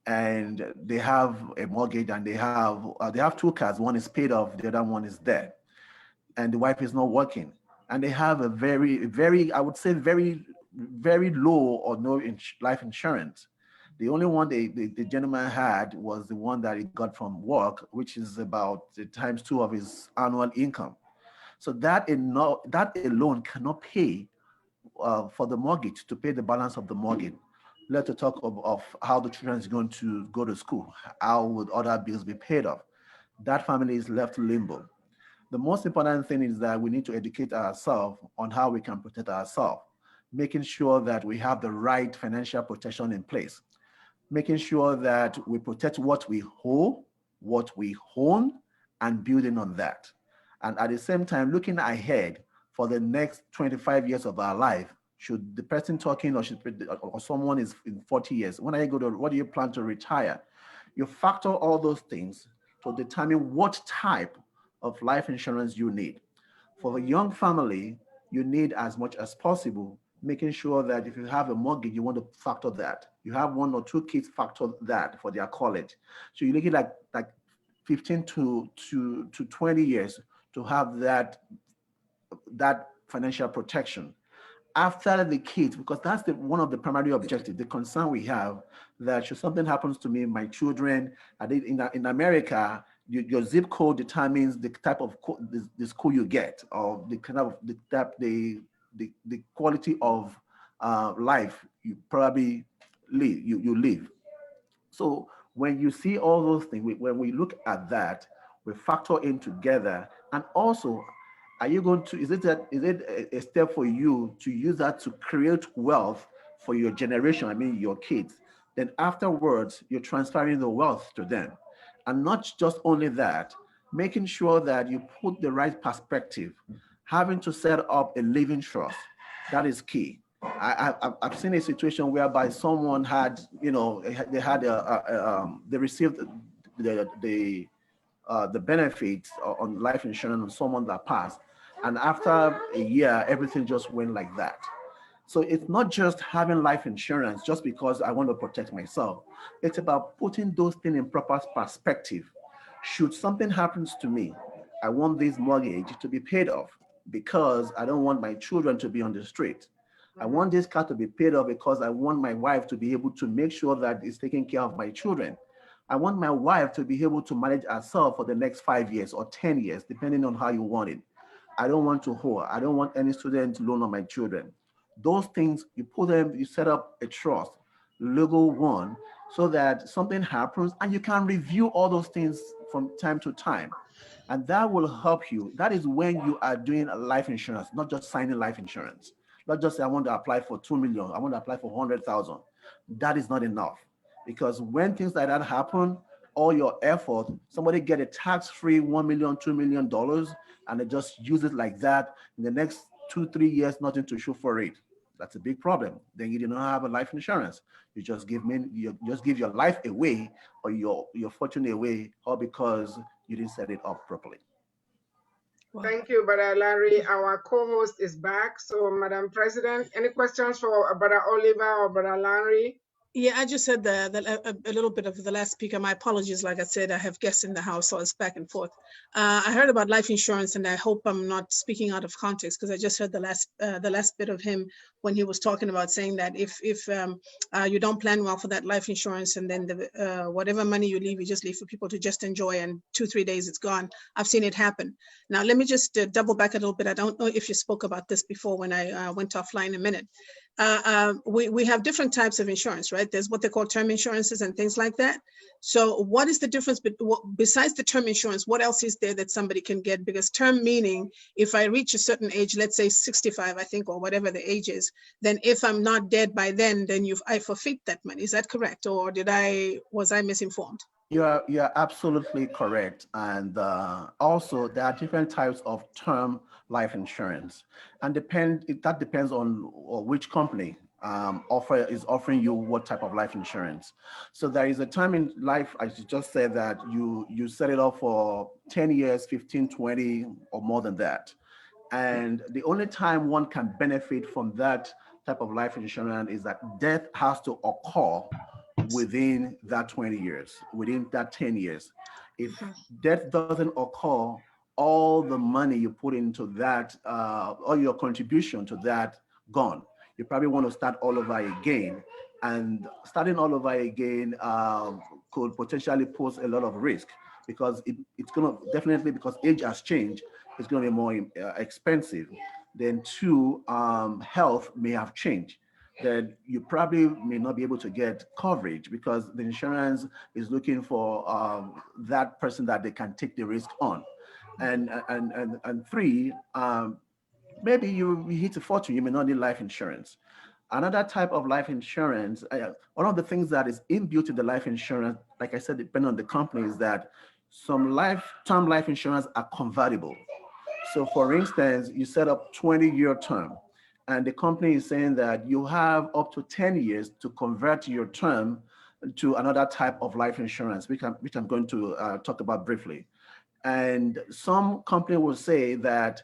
Speaker 5: and they have a mortgage, and they have 2 cars. One is paid off, the other one is dead, and the wife is not working, and they have a very, I would say, very, very low or no life insurance. The only one the gentleman had was the one that he got from work, which is about the times 2 of his annual income. So that alone cannot pay for the mortgage, to pay the balance of the mortgage. Let us talk of how the children is going to go to school. How would other bills be paid off? That family is left limbo. The most important thing is that we need to educate ourselves on how we can protect ourselves, making sure that we have the right financial protection in place, making sure that we protect what we hold, what we own, and building on that. And at the same time, looking ahead for the next 25 years of our life. Should the person talking or someone is in 40 years, when are you going to, what do you plan to retire? You factor all those things to determine what type of life insurance you need. For a young family, you need as much as possible, making sure that if you have a mortgage, you want to factor that. You have 1 or 2 kids, factor that for their college. So you're looking at like 15 to 20 years to have that financial protection. After the kids, because that's one of the primary objectives, the concern we have, that should something happens to me, my children, in America, your zip code determines the type of the school you get, or the kind of the quality of life you probably live. So when you see all those things, when we look at that, we factor in together. And also, are you going to, is it a step for you to use that to create wealth for your generation, I mean your kids? Then afterwards, you're transferring the wealth to them. And not just only that, making sure that you put the right perspective, having to set up a living trust. That is key. I've seen a situation whereby someone had, they had they received the benefits on life insurance on someone that passed, and after a year, everything just went like that. So it's not just having life insurance just because I want to protect myself. It's about putting those things in proper perspective. Should something happens to me, I want this mortgage to be paid off because I don't want my children to be on the street. I want this car to be paid off because I want my wife to be able to make sure that it's taking care of my children. I want my wife to be able to manage herself for the next 5 years or 10 years, depending on how you want it. I don't want to hold. I don't want any student loan on my children. Those things, you put them, you set up a trust, legal one, so that something happens and you can review all those things from time to time. And that will help you. That is when you are doing a life insurance, not just signing life insurance. Not just say, I want to apply for 2 million, I want to apply for 100,000. That is not enough. Because when things like that happen, all your effort, somebody get a tax-free $1 million, $2 million, and they just use it like that. In the next 2-3 years, nothing to show for it. That's a big problem. Then you do not have a life insurance. You just give your life away, or your fortune away, all because you didn't set it up properly.
Speaker 1: Wow. Thank you, Brother Larry. Our co-host is back. So, Madam President, any questions for Brother Oliver or Brother Larry?
Speaker 2: Yeah, I just said a little bit of the last speaker. My apologies. Like I said, I have guests in the house, so it's back and forth. I heard about life insurance, and I hope I'm not speaking out of context, because I just heard the last bit of him when he was talking about saying that if you don't plan well for that life insurance, and then whatever money you leave, you just leave for people to just enjoy, and 2-3 days it's gone. I've seen it happen. Now let me just double back a little bit. I don't know if you spoke about this before when I went offline a minute. We have different types of insurance, right? There's what they call term insurances and things like that. So what is the difference besides the term insurance? What else is there that somebody can get? Because term meaning, if I reach a certain age, let's say 65, I think, or whatever the age is, then if I'm not dead by then I forfeit that money. Is that correct? Or was I misinformed?
Speaker 5: You're absolutely correct. And also there are different types of term life insurance, and that depends on which company is offering you what type of life insurance. So there is a time in life, as you just said, that you set it up for 10 years, 15, 20, or more than that. And the only time one can benefit from that type of life insurance is that death has to occur within that 20 years, within that 10 years. If death doesn't occur, all the money you put into that, all your contribution to that, gone. You probably want to start all over again. and starting all over again could potentially pose a lot of risk, because it's going to definitely, because age has changed, it's going to be more expensive. Then two, health may have changed. Then you probably may not be able to get coverage because the insurance is looking for that person that they can take the risk on. And three, maybe you hit a fortune, you may not need life insurance. Another type of life insurance, one of the things that is inbuilt in the life insurance, like I said, depending on the company, is that some term life insurance are convertible. So for instance, you set up 20-year term, and the company is saying that you have up to 10 years to convert your term to another type of life insurance, which I'm going to talk about briefly. And some company will say that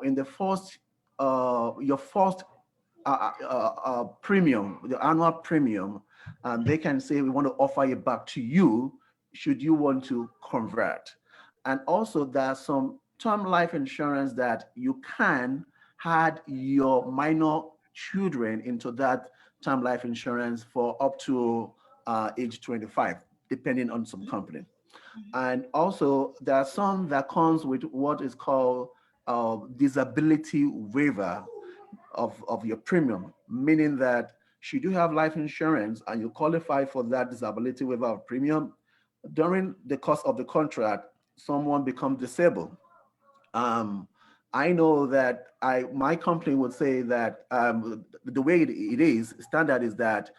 Speaker 5: in the first, your first premium, the annual premium, they can say, we want to offer it back to you should you want to convert. And also there's some term life insurance that you can add your minor children into that term life insurance for up to age 25, depending on some company. And also there are some that comes with what is called disability waiver of your premium, meaning that should you have life insurance and you qualify for that disability waiver of premium, during the course of the contract, someone becomes disabled. I know that my company would say that the way it is, standard is that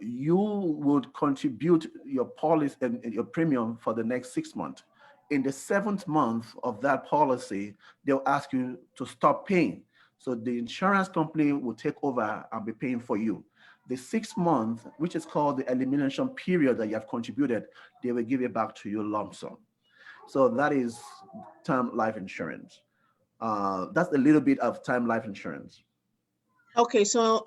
Speaker 5: you would contribute your policy and your premium for the next 6 months. In the 7th month of that policy, they'll ask you to stop paying. So the insurance company will take over and be paying for you. The 6th month, which is called the elimination period that you have contributed, they will give it back to you lump sum. So that is term life insurance. That's a little bit of term life insurance.
Speaker 2: Okay, so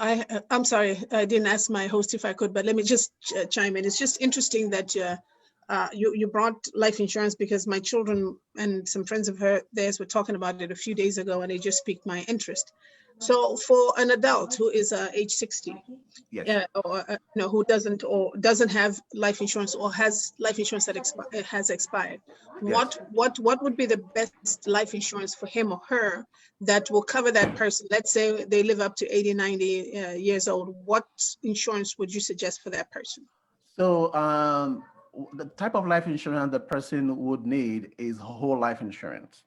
Speaker 2: I'm sorry, I didn't ask my host if I could, but let me just chime in. It's just interesting that you brought life insurance, because my children and some friends of theirs were talking about it a few days ago, and it just piqued my interest. So for an adult who is age 60,
Speaker 5: yes,
Speaker 2: or who doesn't have life insurance, or has life insurance that has expired,
Speaker 5: yes.
Speaker 2: what would be the best life insurance for him or her that will cover that person? Let's say they live up to 80, 90 years old. What insurance would you suggest for that person?
Speaker 5: So the type of life insurance the person would need is whole life insurance.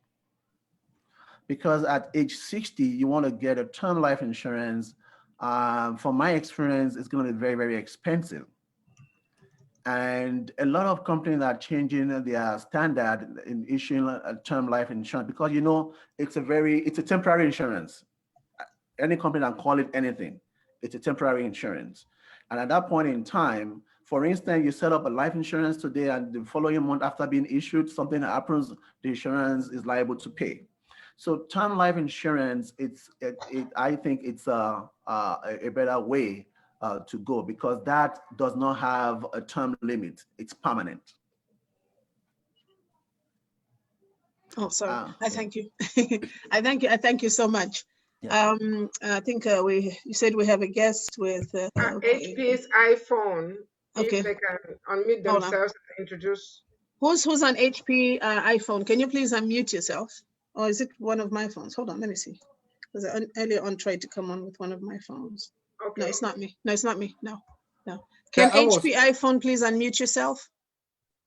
Speaker 5: Because at age 60, you want to get a term life insurance. From my experience, it's going to be very, very expensive. And a lot of companies are changing their standard in issuing a term life insurance, because it's a temporary insurance. Any company can call it anything. It's a temporary insurance. And at that point in time, for instance, you set up a life insurance today, and the following month after being issued, something happens, the insurance is liable to pay. So term life insurance, I think it's a better way to go, because that does not have a term limit. It's permanent.
Speaker 2: Oh, sorry. I thank you. I thank you so much. Yeah. I think you said we have a guest with
Speaker 1: okay. HP's iPhone.
Speaker 2: Okay.
Speaker 1: If they can unmute themselves and introduce.
Speaker 2: Who's on HP iPhone? Can you please unmute yourself? Or is it one of my phones? Hold on, let me see. Because I earlier on tried to come on with one of my phones. Okay. No, it's not me. No, it's not me. No. Can HP iPhone please unmute yourself?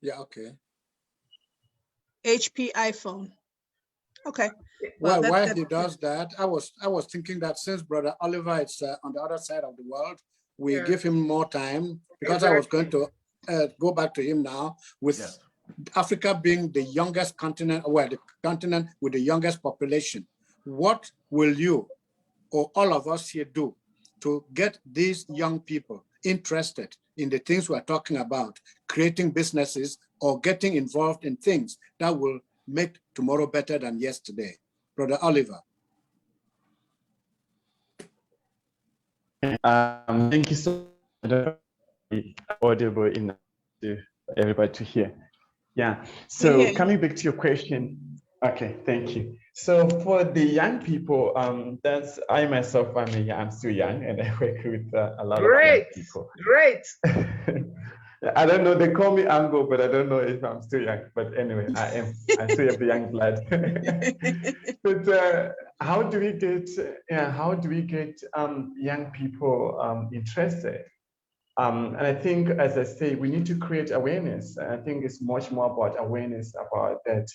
Speaker 3: Yeah, okay.
Speaker 2: HP iPhone. Okay.
Speaker 3: Well, while he does that, I was thinking that since Brother Oliver is on the other side of the world, we give him more time, because I was going to go back to him now with Africa being the youngest continent, the continent with the youngest population. What will you or all of us here do to get these young people interested in the things we're talking about, creating businesses or getting involved in things that will make tomorrow better than yesterday? Brother Oliver.
Speaker 4: Thank you so much. Audible enough to everybody to hear. Yeah. So coming back to your question. Okay, thank you. So for the young people, that's I myself, I'm still young, and I work with a lot of young people.
Speaker 1: Great.
Speaker 4: I don't know, they call me Ango, but I don't know if I'm still young. But anyway, I am. I still have the young blood. But how do we get young people interested? And I think, as I say, we need to create awareness. I think it's much more about awareness about that.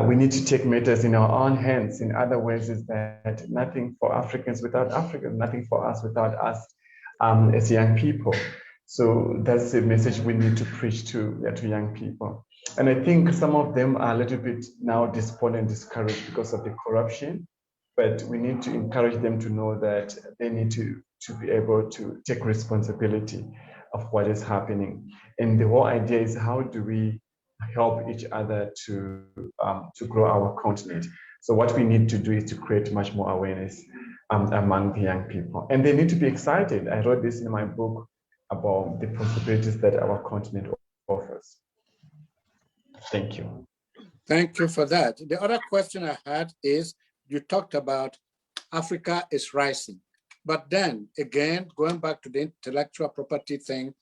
Speaker 4: We need to take matters in our own hands. In other words, is that nothing for Africans without Africans, nothing for us without us as young people. So that's the message we need to preach to young people. And I think some of them are a little bit now disappointed and discouraged because of the corruption. But we need to encourage them to know that they need to be able to take responsibility of what is happening. And the whole idea is, how do we help each other to grow our continent? So what we need to do is to create much more awareness among the young people. And they need to be excited. I wrote this in my book about the possibilities that our continent offers. Thank you.
Speaker 3: Thank you for that. The other question I had is, you talked about Africa is rising. But then again, going back to the intellectual property thing,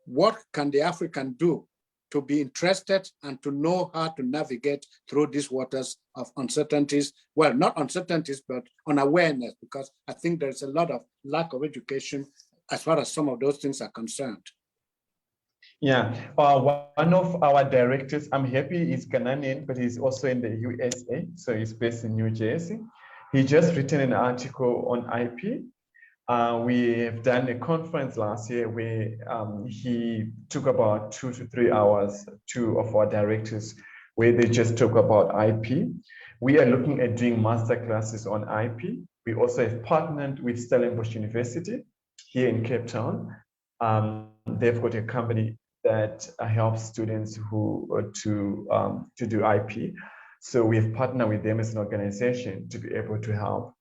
Speaker 3: what can the African do to be interested and to know how to navigate through these waters of uncertainties? Well, not uncertainties, but unawareness, because I think there's a lot of lack of education as far as some of those things are concerned.
Speaker 4: Yeah, one of our directors, I'm happy, he's Ghanaian, but he's also in the USA, so he's based in New Jersey. He just written an article on IP. We have done a conference last year where he took about 2 to 3 hours, two of our directors, where they just talk about IP. We are looking at doing master classes on IP. We also have partnered with Stellenbosch University here in Cape Town. They've got a company that helps students to do IP. So we've partnered with them as an organization to be able to help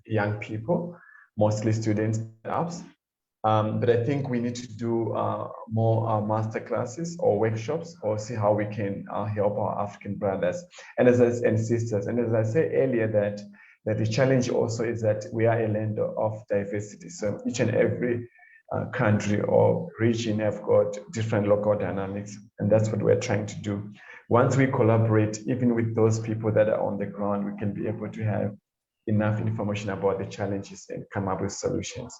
Speaker 4: young people, mostly students, apps. But I think we need to do more master classes or workshops, or see how we can help our African brothers and sisters. And as I said earlier, that the challenge also is that we are a land of diversity. So each and every country or region have got different local dynamics, and that's what we're trying to do. Once we collaborate, even with those people that are on the ground, we can be able to have enough information about the challenges and come up with solutions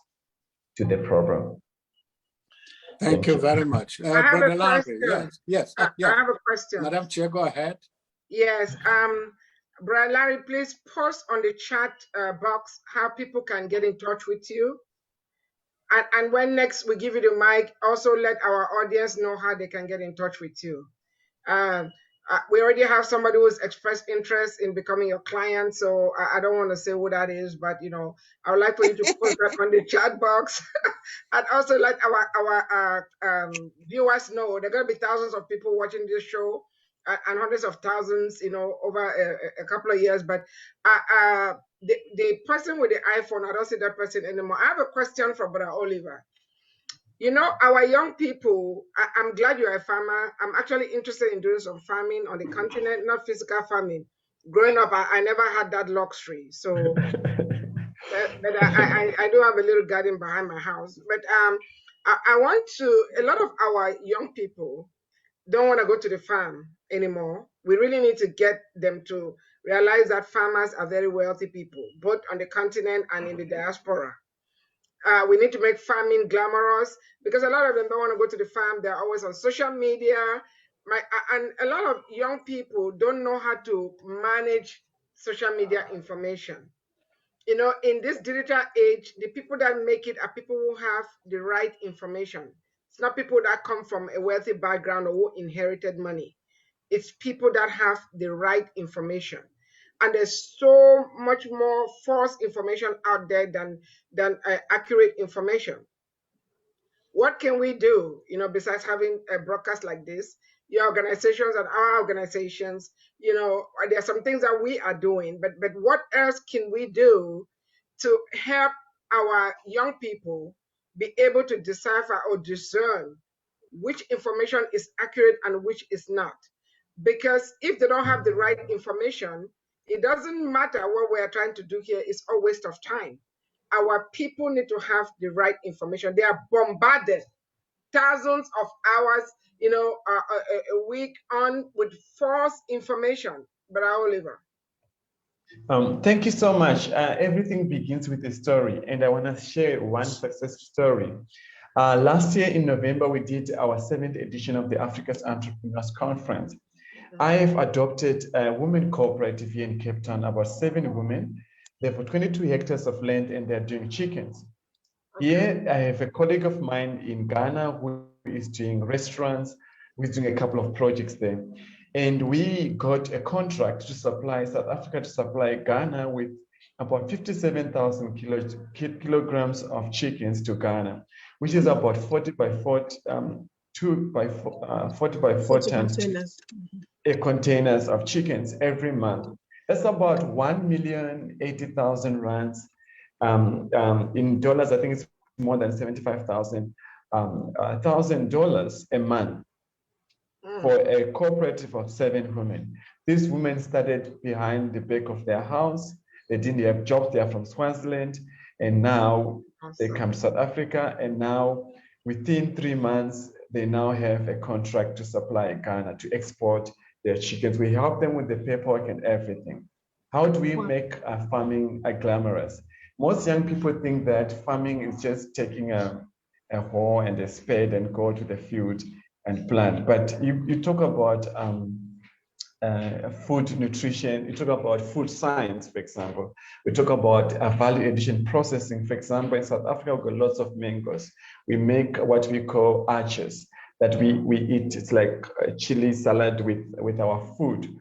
Speaker 4: to the problem.
Speaker 3: Thank you very much.
Speaker 1: I have a question.
Speaker 3: Yes.
Speaker 1: I have a question.
Speaker 3: Madam Chair, go ahead.
Speaker 1: Yes. Brian Larry, please post on the chat box how people can get in touch with you. And when next we give you the mic, also let our audience know how they can get in touch with you. We already have somebody who's expressed interest in becoming your client, so I don't want to say who that is, but I would like for you to post that on the chat box, and also let our viewers know there are going to be thousands of people watching this show, and hundreds of thousands, over a couple of years. But the person with the iPhone, I don't see that person anymore. I have a question for Brother Oliver. Our young people, I'm glad you're a farmer. I'm actually interested in doing some farming on the continent, not physical farming. Growing up, I never had that luxury. So but I do have a little garden behind my house. But a lot of our young people don't want to go to the farm anymore. We really need to get them to realize that farmers are very wealthy people, both on the continent and in the diaspora. We need to make farming glamorous, because a lot of them don't want to go to the farm. They're always on social media. And a lot of young people don't know how to manage social media information. In this digital age, the people that make it are people who have the right information. It's not people that come from a wealthy background or who inherited money. It's people that have the right information. And there's so much more false information out there than accurate information. What can we do, besides having a broadcast like this? Your organizations and our organizations, there are some things that we are doing, but what else can we do to help our young people be able to decipher or discern which information is accurate and which is not? Because if they don't have the right information, It doesn't matter what we're trying to do here, it's a waste of time. Our people need to have the right information. They are bombarded thousands of hours, a week on with false information. Brother Oliver.
Speaker 4: Thank you so much. Everything begins with a story, and I want to share one success story. Last year in November, we did our 7th edition of the Africa's Entrepreneurs Conference. I have adopted a women cooperative here in Cape Town, about 7 women. They have 22 hectares of land and they're doing chickens. Okay. Here, I have a colleague of mine in Ghana who is doing restaurants, who's doing a couple of projects there. And we got a contract to supply South Africa, to supply Ghana with about 57,000 kilograms of chickens to Ghana, which is about 40 by 40 tons containers of chickens every month. That's about 1,080,000 rands. In dollars, I think it's more than $75,000 a month for a cooperative of 7 women. These women started behind the back of their house. They didn't have jobs. They are from Swaziland, and now they come to South Africa. And now, within 3 months, they now have a contract to supply Ghana, to export their chickens. We help them with the paperwork and everything. How do we make farming glamorous? Most young people think that farming is just taking a hoe and a spade and go to the field and plant. But you talk about food nutrition, you talk about food science, for example. We talk about value addition processing. For example, in South Africa, we've got lots of mangoes. We make what we call arches that we eat. It's like a chili salad with our food.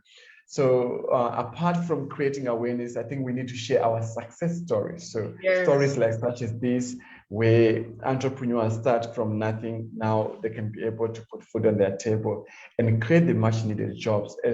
Speaker 4: So apart from creating awareness, I think we need to share our success stories. So stories like such as this, where entrepreneurs start from nothing, now they can be able to put food on their table and create the much needed jobs. I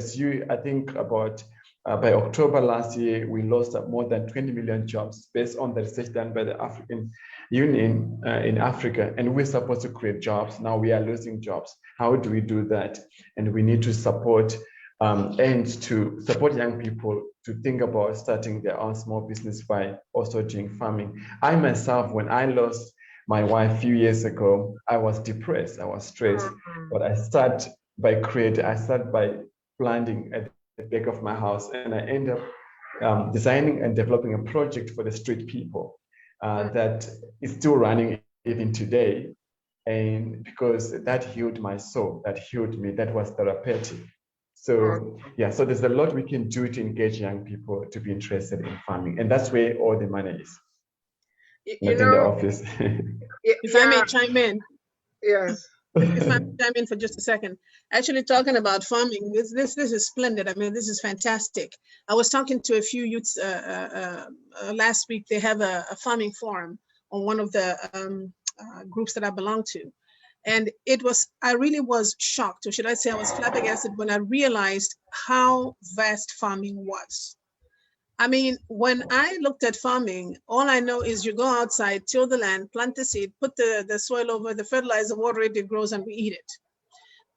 Speaker 4: think about by October last year, we lost more than 20 million jobs based on the research done by the African Union in Africa. And we're supposed to create jobs. Now we are losing jobs. How do we do that? And we need to support and to support young people to think about starting their own small business by also doing farming. I myself, when I lost my wife a few years ago, I was depressed, I was stressed, but I started by planting at the back of my house, and I ended up designing and developing a project for the street people that is still running even today. And because that healed my soul, that healed me, that was therapeutic. So so there's a lot we can do to engage young people to be interested in farming, and that's where all the money is. Not in the office.
Speaker 2: If I may chime in.
Speaker 1: Yes.
Speaker 2: If I may chime in for just a second. Actually, talking about farming, this is splendid. I mean, this is fantastic. I was talking to a few youths last week. They have a farming forum on one of the groups that I belong to. And I really was shocked, or should I say I was flabbergasted when I realized how vast farming was. I mean, when I looked at farming, all I know is you go outside, till the land, plant the seed, put the soil over, the fertilizer, water it grows, and we eat it.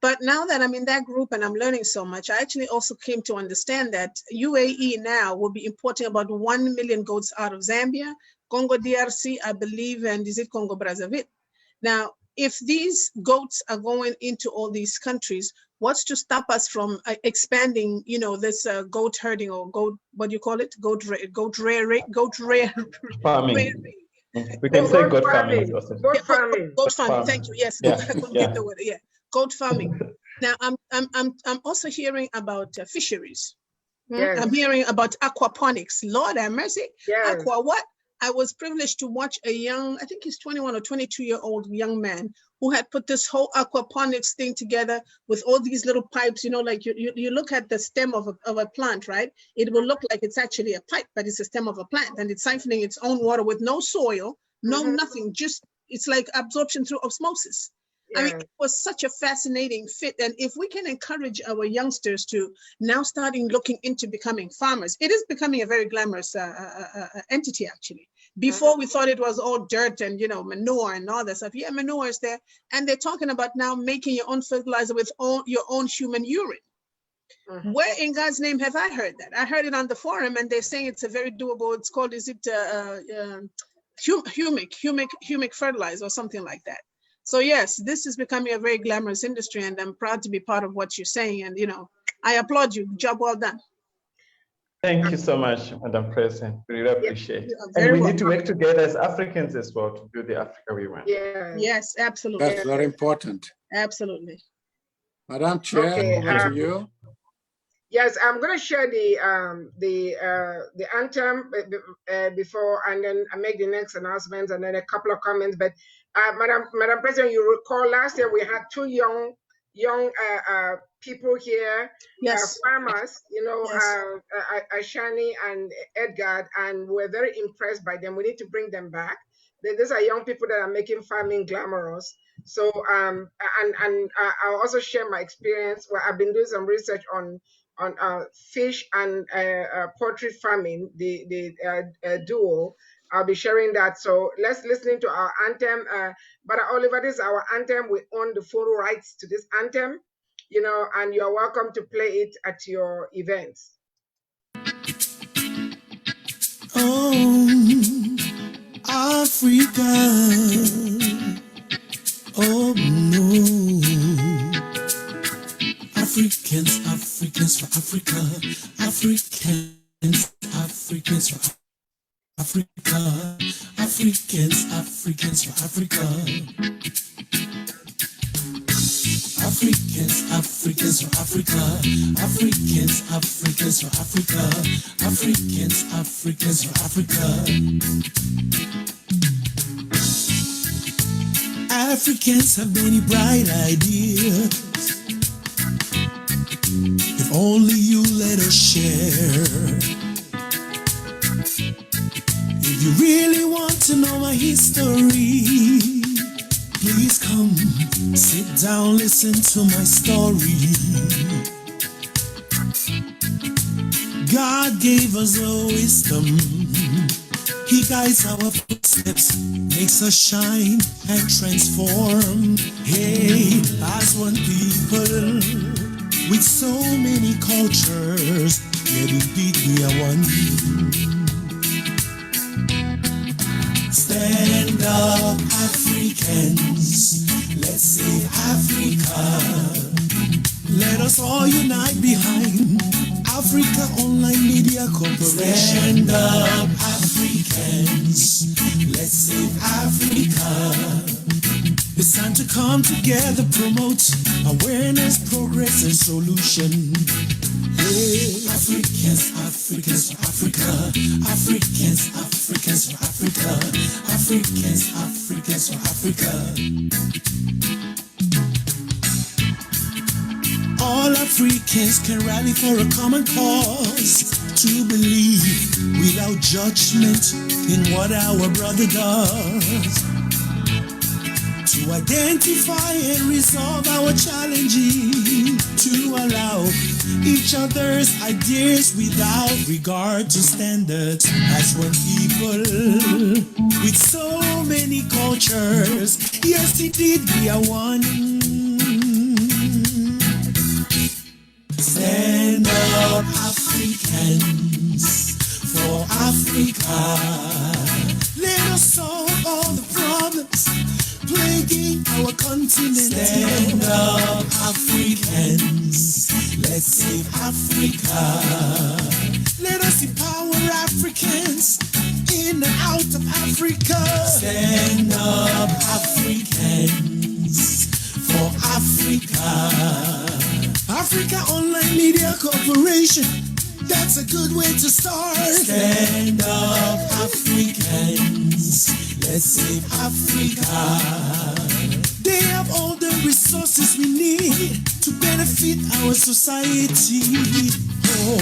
Speaker 2: But now that I'm in that group and I'm learning so much, I actually also came to understand that UAE now will be importing about 1 million goats out of Zambia, Congo DRC, I believe, and is it Congo Brazzaville? Now, if these goats are going into all these countries, what's to stop us from expanding, this goat herding, or goat, what do you call it? Goat
Speaker 4: farming. We can say goat farming.
Speaker 1: Goat farming.
Speaker 2: Goat farming. Thank you. Yes. I couldn't get the word. Yeah. Goat farming. Now, I'm also hearing about fisheries. Yes. I'm hearing about aquaponics. Lord have mercy. Yes. Aqua what? I was privileged to watch a young, I think he's 21 or 22-year-old young man who had put this whole aquaponics thing together with all these little pipes, like you look at the stem of a plant, right? It will look like it's actually a pipe, but it's a stem of a plant, and it's siphoning its own water with no soil, nothing, just it's like absorption through osmosis. Yeah. I mean, it was such a fascinating fit. And if we can encourage our youngsters to now starting looking into becoming farmers, it is becoming a very glamorous entity, actually. Before we thought it was all dirt and, manure and all that stuff. Yeah, manure is there. And they're talking about now making your own fertilizer with your own human urine. Where in God's name have I heard that? I heard it on the forum, and they're saying it's a very doable. It's called, is it humic fertilizer or something like that? So yes, this is becoming a very glamorous industry, and I'm proud to be part of what you're saying. And I applaud you. Job well done.
Speaker 4: Thank you so much, Madam President. We really appreciate it.
Speaker 2: Very
Speaker 4: And we
Speaker 2: well.
Speaker 4: need to work together as Africans as well to build the Africa we want.
Speaker 1: Yeah.
Speaker 2: Yes, absolutely.
Speaker 3: That's very important.
Speaker 2: Absolutely.
Speaker 3: Madam Chair,
Speaker 1: Okay,
Speaker 3: over to you.
Speaker 1: Yes, I'm going to share the anthem before, and then I make the next announcements, and then a couple of comments. But Madam President, you recall last year we had two young people here,
Speaker 2: Yes.
Speaker 1: farmers,
Speaker 2: Yes.
Speaker 1: Ashani and Edgar, and we're very impressed by them. We need to bring them back. These are young people that are making farming glamorous. So and I'll also share my experience where I've been doing some research on fish and poultry farming, the duo. I'll be sharing that. So let's listen to our anthem. But Oliver, this is our anthem. We own the full rights to this anthem, and you're welcome to play it at your events.
Speaker 7: Oh, Africa. Oh no. Africans for Africa. Africans for Africa. Africans for Africa. Africans for Africa. Africans for Africa. Africans for Africa. Africans have many bright ideas. If only you let us share. If you really want to know my history, please come, sit down, listen to my story. God gave us a wisdom. He guides our footsteps, makes us shine and transform. Hey, as one people, with so many cultures, yet indeed we are one. Stand up, Africans, let's say Africa. Let us all unite behind Africa Online Media Corporation. Stand up, Africans, let's say Africa. It's time to come together, promote awareness, progress, and solution. Hey, Africans for Africa. Africans for Africa. Africans for Africa. All Africans can rally for a common cause, to believe without judgment in what our brother does. To identify and resolve our challenges, to allow each other's ideas without regard to standards. As one people with so many cultures, yes indeed we are one. Stand up, Africans, for Africa. Let us solve all the problems plaguing our continent. Stand up, Africans, let's save Africa. Let us empower Africans in and out of Africa. Stand up, Africans, for Africa. Africa Online Media Corporation, that's a good way to start. Stand up, Africans, let's save Africa. They have all the resources we need to benefit our society. Oh.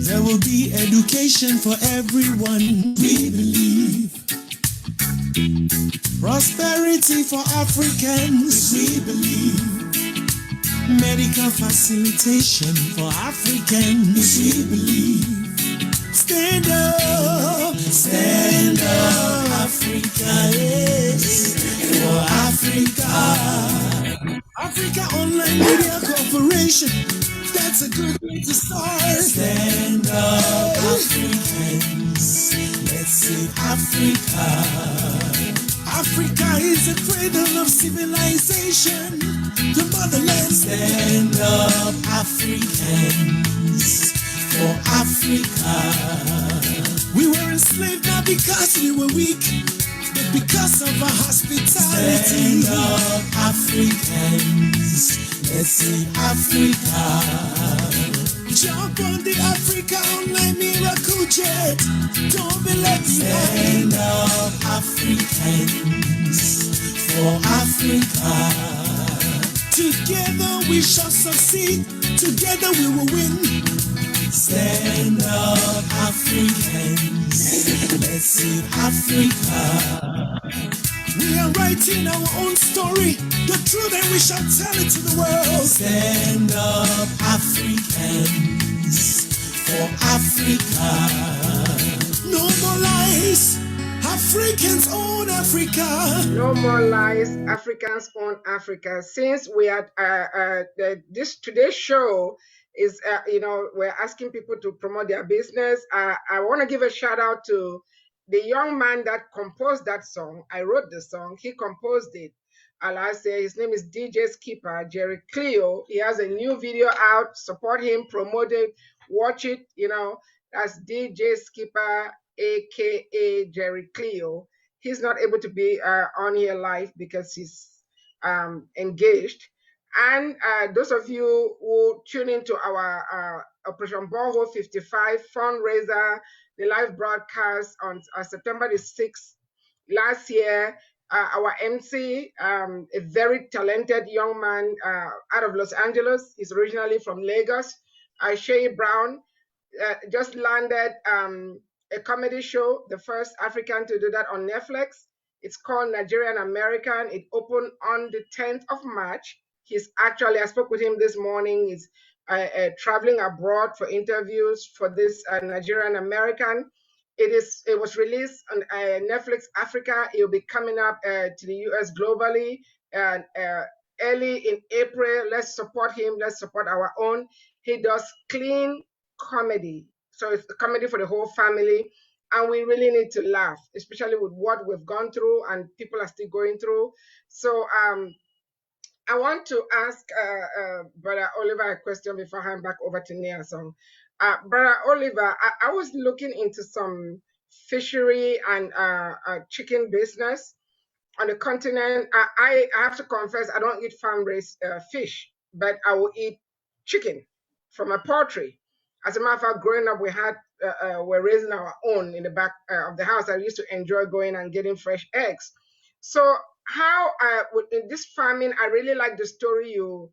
Speaker 7: there will be education for everyone. We believe prosperity for Africans. We believe medical facilitation for Africans. We believe stand up, Africa, yes, for Africa. Africa Online Media Corporation, that's a good way to start. Stand up, Africans, let's save Africa. Africa is a cradle of civilization, the motherland. Stand up, Africans, for Africa. We were enslaved not because we were weak, but because of our hospitality. Stand up, Africans, let's save Africa. Jump on the Africa Online Miracle Jet. Don't be left behind. Stand up, Africans, for Africa. Together we shall succeed. Together we will win. Stand up, Africans. Let's save Africa. We are writing our own story, the truth, and we shall tell it to the world. Stand up, Africans, for Africa. No more lies. Africans own Africa.
Speaker 1: No more lies. Africans own Africa. Since we are this today's show is we're asking people to promote their business. I want to give a shout out to the young man that composed that song. I wrote the song. He composed it. I say his name is DJ Skipper Jerry Cleo. He has a new video out. Support him, promote it, watch it. That's DJ Skipper, aka Jerry Cleo. He's not able to be on here live because he's engaged. And those of you who tune into our Operation Borehole 55 fundraiser, the live broadcast on September the 6th last year, our MC, a very talented young man out of Los Angeles, he's originally from Lagos, Shay Brown, just landed a comedy show, the first African to do that on Netflix. It's called Nigerian American. It opened on the 10th of March. He's actually, I spoke with him this morning, he's traveling abroad for interviews for this Nigerian American. It was released on Netflix Africa. It will be coming up to the US globally early in April. Let's support him. Let's support our own. He does clean comedy. So it's a comedy for the whole family. And we really need to laugh, especially with what we've gone through and people are still going through. So I want to ask Brother Oliver a question before I hand back over to Niasong. Brother Oliver, I was looking into some fishery and chicken business on the continent. I have to confess, I don't eat farm-raised fish, but I will eat chicken from a poultry. As a matter of fact, growing up, we're raising our own in the back of the house. I used to enjoy going and getting fresh eggs. So how in this farming, I really like the story you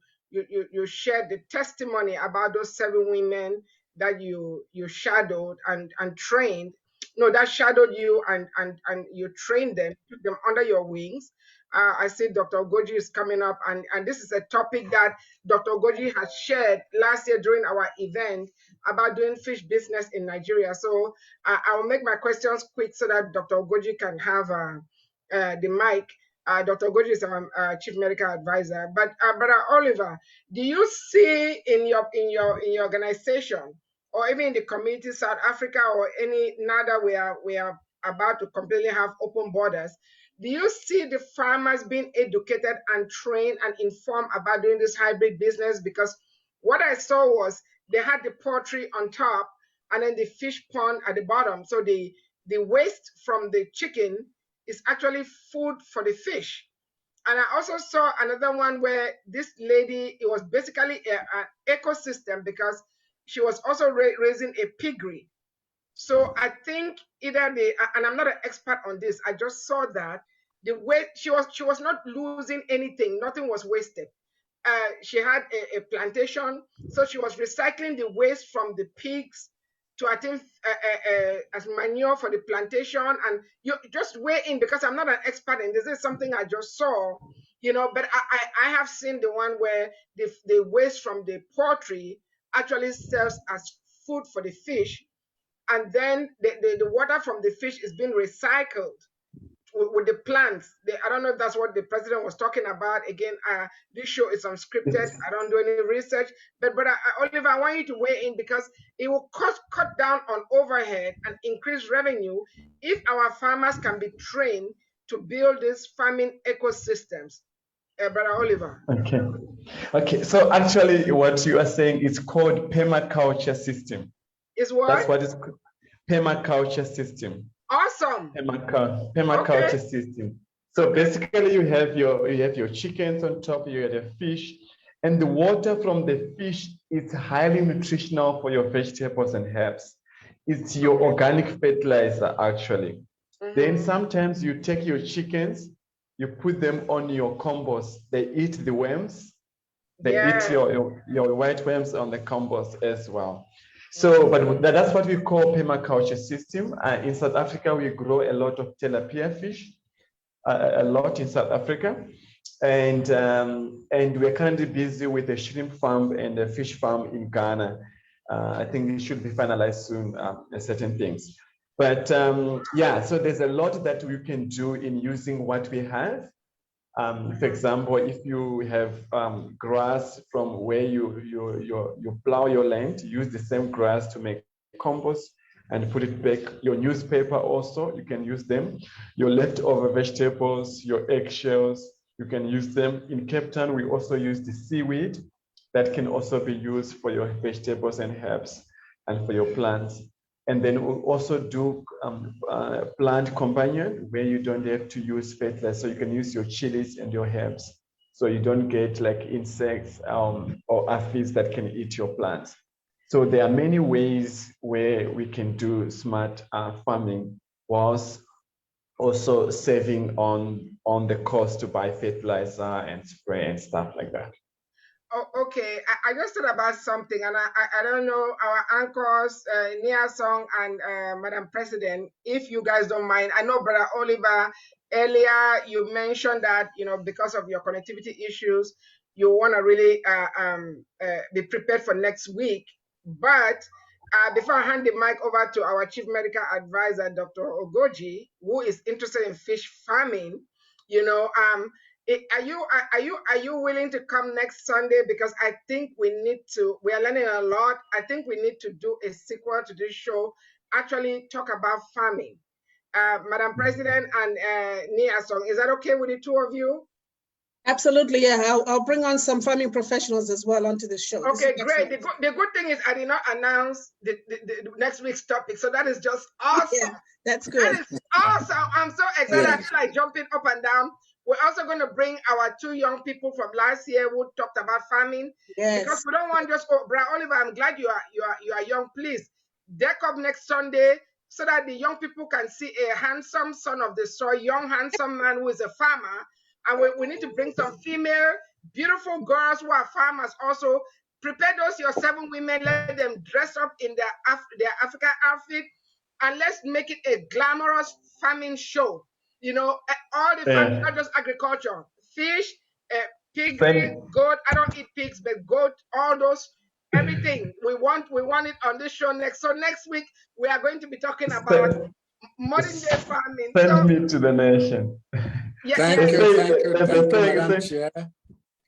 Speaker 1: shared, the testimony about those 7 women that you shadowed and trained. No, that shadowed you and you trained them, took them under your wings. I see Dr. Ogoji is coming up, and this is a topic that Dr. Ogoji has shared last year during our event about doing fish business in Nigeria. So I will make my questions quick so that Dr. Ogoji can have the mic. Dr. Ogoji is our chief medical advisor. But Brother Oliver, do you see in your organization or even in the community, South Africa or any now that we are about to completely have open borders, do you see the farmers being educated and trained and informed about doing this hybrid business? Because what I saw was they had the poultry on top and then the fish pond at the bottom. So the waste from the chicken is actually food for the fish. And I also saw another one where this lady, it was basically an ecosystem because she was also raising a piggery. So I think either and I'm not an expert on this, I just saw that the way she was not losing anything, nothing was wasted. She had a plantation, so she was recycling the waste from the pigs to attain as manure for the plantation, and you just weigh in, because I'm not an expert in this. This is something I just saw, but I have seen the one where the waste from the poultry actually serves as food for the fish, and then the water from the fish is being recycled with the plants. I don't know if that's what the president was talking about. Again, this show is unscripted. I don't do any research. But Oliver, I want you to weigh in, because it will cut down on overhead and increase revenue if our farmers can be trained to build these farming ecosystems. Brother Oliver.
Speaker 4: Okay. So actually, what you are saying is called permaculture system.
Speaker 1: Is what?
Speaker 4: That's what is permaculture system.
Speaker 1: Awesome.
Speaker 4: Permaculture system. So basically, you have your chickens on top. You have your fish, and the water from the fish is highly nutritional for your vegetables and herbs. It's your organic fertilizer, actually. Then sometimes you take your chickens, you put them on your compost. They eat the worms. They eat your white worms on the compost as well. So, but that's what we call permaculture system. In South Africa, we grow a lot of tilapia fish, a lot in South Africa, and we're currently busy with a shrimp farm and a fish farm in Ghana. I think it should be finalized soon, certain things. But yeah, so there's a lot that we can do in using what we have. For example, if you have grass from where you plow your land, use the same grass to make compost and put it back. Your newspaper also, you can use them. Your leftover vegetables, your eggshells, you can use them. In Cape Town, we also use the seaweed that can also be used for your vegetables and herbs and for your plants. And then we'll also do plant companion, where you don't have to use fertilizer. So you can use your chilies and your herbs. So you don't get like insects or aphids that can eat your plants. So there are many ways where we can do smart farming whilst also saving on the cost to buy fertilizer and spray and stuff like that.
Speaker 1: Oh, okay, I just thought about something, and I don't know, our anchors, Nia Song and Madam President, if you guys don't mind. I know, Brother Oliver, earlier you mentioned that, because of your connectivity issues, you want to really be prepared for next week. But before I hand the mic over to our Chief Medical Advisor, Dr. Ogoji, who is interested in fish farming, are you willing to come next Sunday? Because I think we are learning a lot. I think we need to do a sequel to this show, actually talk about farming. Madam President and Nia Song, is that okay with the two of you?
Speaker 2: Absolutely, yeah. I'll bring on some farming professionals as well onto the show.
Speaker 1: Okay, great. The good thing is I did not announce the next week's topic, so that is just awesome.
Speaker 2: Yeah, that's good.
Speaker 1: That is awesome. I'm so excited. I feel like jumping up and down. We're also going to bring our two young people from last year who talked about farming. Yes. Because we don't want just, Brother Oliver, I'm glad you are young. Please deck up next Sunday so that the young people can see a handsome son of the soil, young handsome man who is a farmer. And we need to bring some female, beautiful girls who are farmers also. Prepare those your 7 women, let them dress up in their African outfit, and let's make it a glamorous farming show. All the farming, not just agriculture, fish, piggery, goat. I don't eat pigs, but goat, all those, everything. We want it on this show next. So next week, we are going to be talking about modern day farming.
Speaker 4: Send me to the nation.
Speaker 1: Yeah,
Speaker 3: thank you, Madam Chair.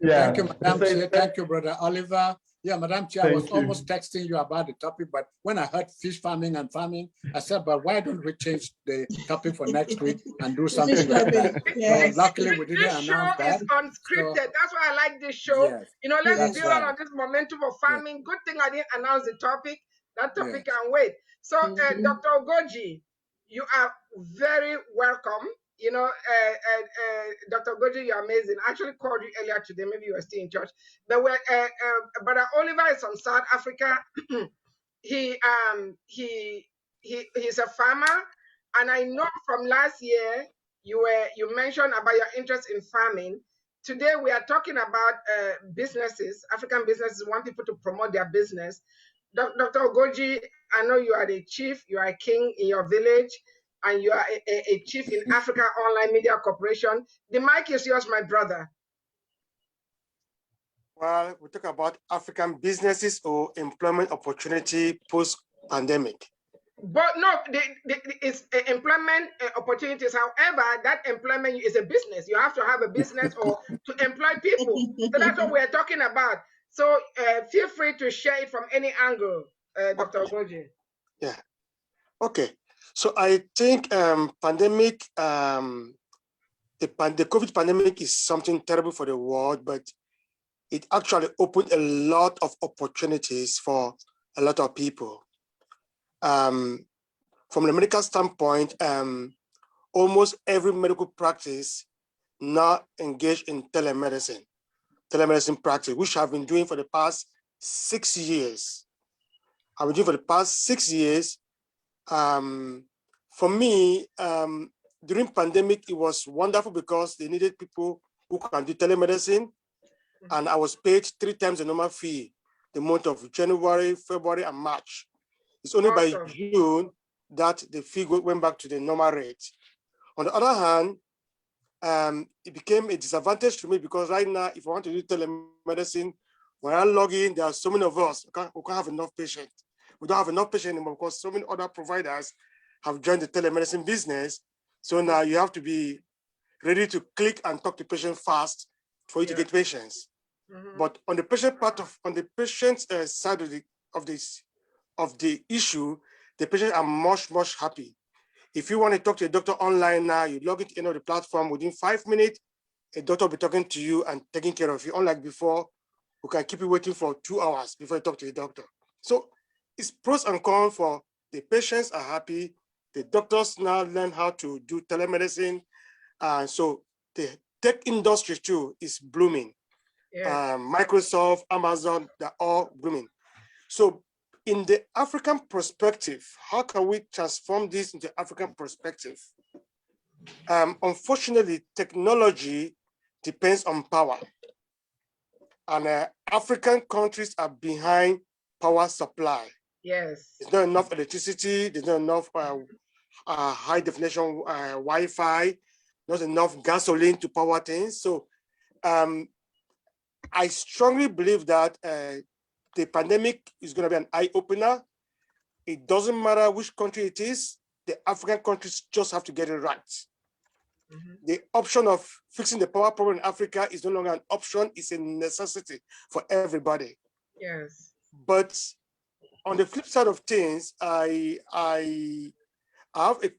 Speaker 4: Yeah.
Speaker 3: Thank you, Madam Chair. Thank you, Brother Oliver. Yeah, Madam Chair, I was almost texting you about the topic, but when I heard fish farming and farming, I said, but why don't we change the topic for next week and do something like that?
Speaker 1: Yes.
Speaker 3: So luckily, we didn't
Speaker 1: announce that. This show is unscripted. So, that's why I like this show. Yes. Let's build on this momentum of farming. Good thing I didn't announce the topic. That topic can wait. So, Dr. Ogoji, you are very welcome. Dr. Ogoji, you're amazing. I actually called you earlier today. Maybe you were still in church. But Brother Oliver is from South Africa. He's a farmer, and I know from last year you mentioned about your interest in farming. Today we are talking about businesses. African businesses want people to promote their business. Dr. Ogoji, I know you are the chief, you are a king in your village, and you are a chief in Africa Online Media Corporation. The mic is yours, my brother.
Speaker 8: Well, we talk about African businesses or employment opportunity post-pandemic.
Speaker 1: But no, it's employment opportunities. However, that employment is a business. You have to have a business or to employ people. So that's what we're talking about. So feel free to share it from any angle, Dr. Ogoji.
Speaker 8: Yeah. Okay. So I think pandemic, the COVID pandemic is something terrible for the world, but it actually opened a lot of opportunities for a lot of people. From the medical standpoint, almost every medical practice now engaged in telemedicine practice, which I've been doing for the past 6 years. I've been doing for the past 6 years. For me, during pandemic, it was wonderful because they needed people who can do telemedicine, and I was paid 3 times the normal fee, the month of January, February, and March. It's only by June that the fee went back to the normal rate. On the other hand, it became a disadvantage to me because right now, if I want to do telemedicine, when I log in, there are so many of us who can't have enough patients. We don't have enough patients anymore because so many other providers have joined the telemedicine business. So now you have to be ready to click and talk to patients fast for you to get patients. But on the patient side of the issue, the patients are much happy. If you want to talk to a doctor online now, you log into any of the platform, within 5 minutes, a doctor will be talking to you and taking care of you. Unlike before, who can keep you waiting for 2 hours before you talk to a doctor. So it's pros and cons. For the patients are happy. The doctors now learn how to do telemedicine. And so the tech industry too is blooming. Yeah. Microsoft, Amazon, they're all blooming. So in the African perspective, how can we transform this into African perspective? Unfortunately, technology depends on power. And African countries are behind power supply.
Speaker 1: Yes.
Speaker 8: There's not enough electricity, there's not enough high definition Wi-Fi, not enough gasoline to power things. So I strongly believe that the pandemic is going to be an eye-opener. It doesn't matter which country it is, the African countries just have to get it right. The option of fixing the power problem in Africa is no longer an option, it's a necessity for everybody.
Speaker 1: Yes.
Speaker 8: But on the flip side of things, I have a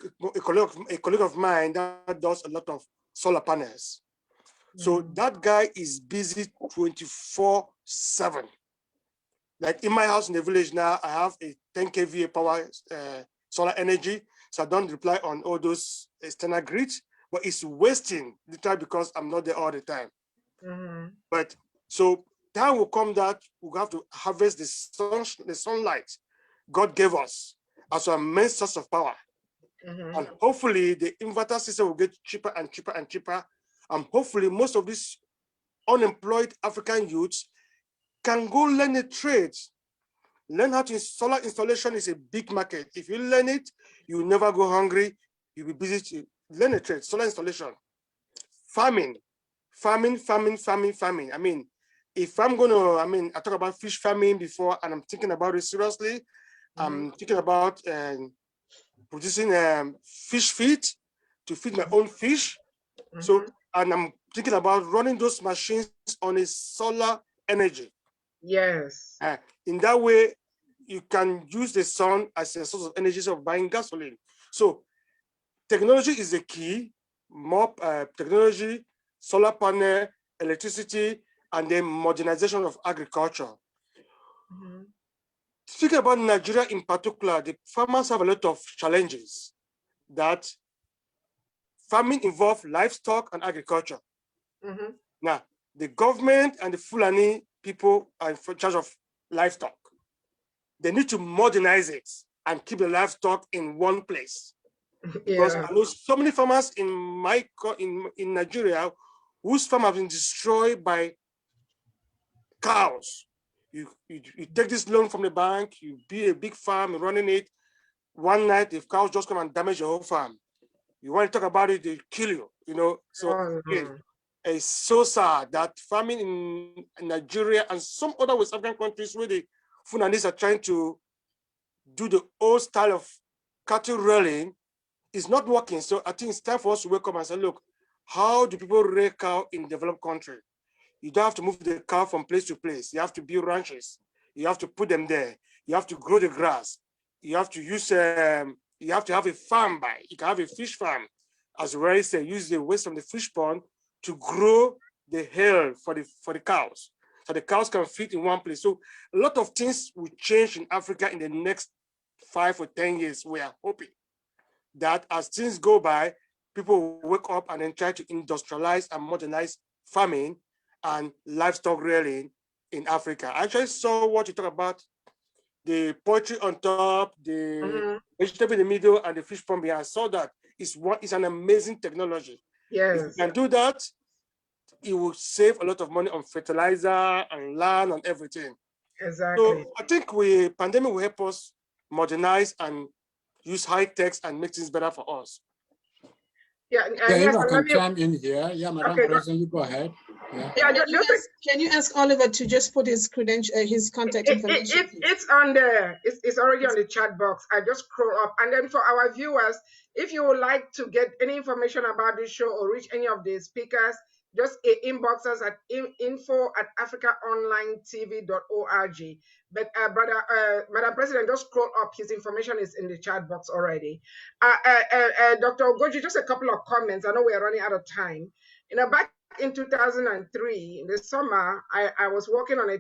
Speaker 8: colleague of mine that does a lot of solar panels. So that guy is busy 24/7. Like in my house in the village now, I have a 10 kVA power solar energy. So I don't rely on all those external grids, but it's wasting literally because I'm not there all the time. But so time will come that we'll have to harvest the sunlight God gave us as our main source of power. And hopefully the inverter system will get cheaper and cheaper and cheaper. And hopefully most of these unemployed African youths can go learn a trade. Learn how to solar installation is a big market. If you learn it, you will never go hungry. You'll be busy to learn a trade, solar installation. Farming. I mean, if I'm gonna, I talk about fish farming before and I'm thinking about it seriously. I'm thinking about producing fish feed to feed my own fish. So, and I'm thinking about running those machines on a solar energy.
Speaker 1: Yes.
Speaker 8: In that way, you can use the sun as a source of energy of buying gasoline. So technology is the key. More technology, solar panel, electricity, and then modernization of agriculture. Speaking about Nigeria in particular, the farmers have a lot of challenges. That farming involves livestock and agriculture. Now, the government and the Fulani people are in charge of livestock. They need to modernize it and keep the livestock in one place. Because I know so many farmers in Nigeria whose farm have been destroyed by cows. You take this loan from the bank, you build a big farm, you're running it. One night, if cows just come and damage your whole farm, you want to talk about it, they kill you, you know. So it's so sad that farming in Nigeria and some other West African countries where the Funanis are trying to do the old style of cattle rearing is not working. So I think it's time for us to wake up and say, look, how do people rear cow in developed country? You don't have to move the cow from place to place. You have to build ranches. You have to put them there. You have to grow the grass. You have to use, you have to have a farm by. You can have a fish farm. As Ray said, use the waste from the fish pond to grow the hay for the cows. So the cows can feed in one place. So a lot of things will change in Africa in the next 5 or 10 years. We are hoping that as things go by, people will wake up and then try to industrialize and modernize farming and livestock rearing in Africa. I actually saw what you talk about, the poultry on top, the vegetable in the middle, and the fish pond behind. I saw that. It's an amazing technology.
Speaker 1: Yes.
Speaker 8: If you can do that, it will save a lot of money on fertilizer and land and everything.
Speaker 1: Exactly.
Speaker 8: So I think pandemic will help us modernize and use high techs and make things better for us.
Speaker 1: Yeah,
Speaker 3: if I can chime in here. Yeah, Madam President, you go ahead.
Speaker 2: Yeah, can you ask Oliver to just put his his contact information?
Speaker 1: It's on there. It's already on the chat box. I just scroll up. And then for our viewers, if you would like to get any information about this show or reach any of the speakers, just inbox us at info@africaonlinetv.org. But Madam President, just scroll up. His information is in the chat box already. Dr. Ogoji, just a couple of comments. I know we are running out of time. Back in 2003, in the summer, I was working on a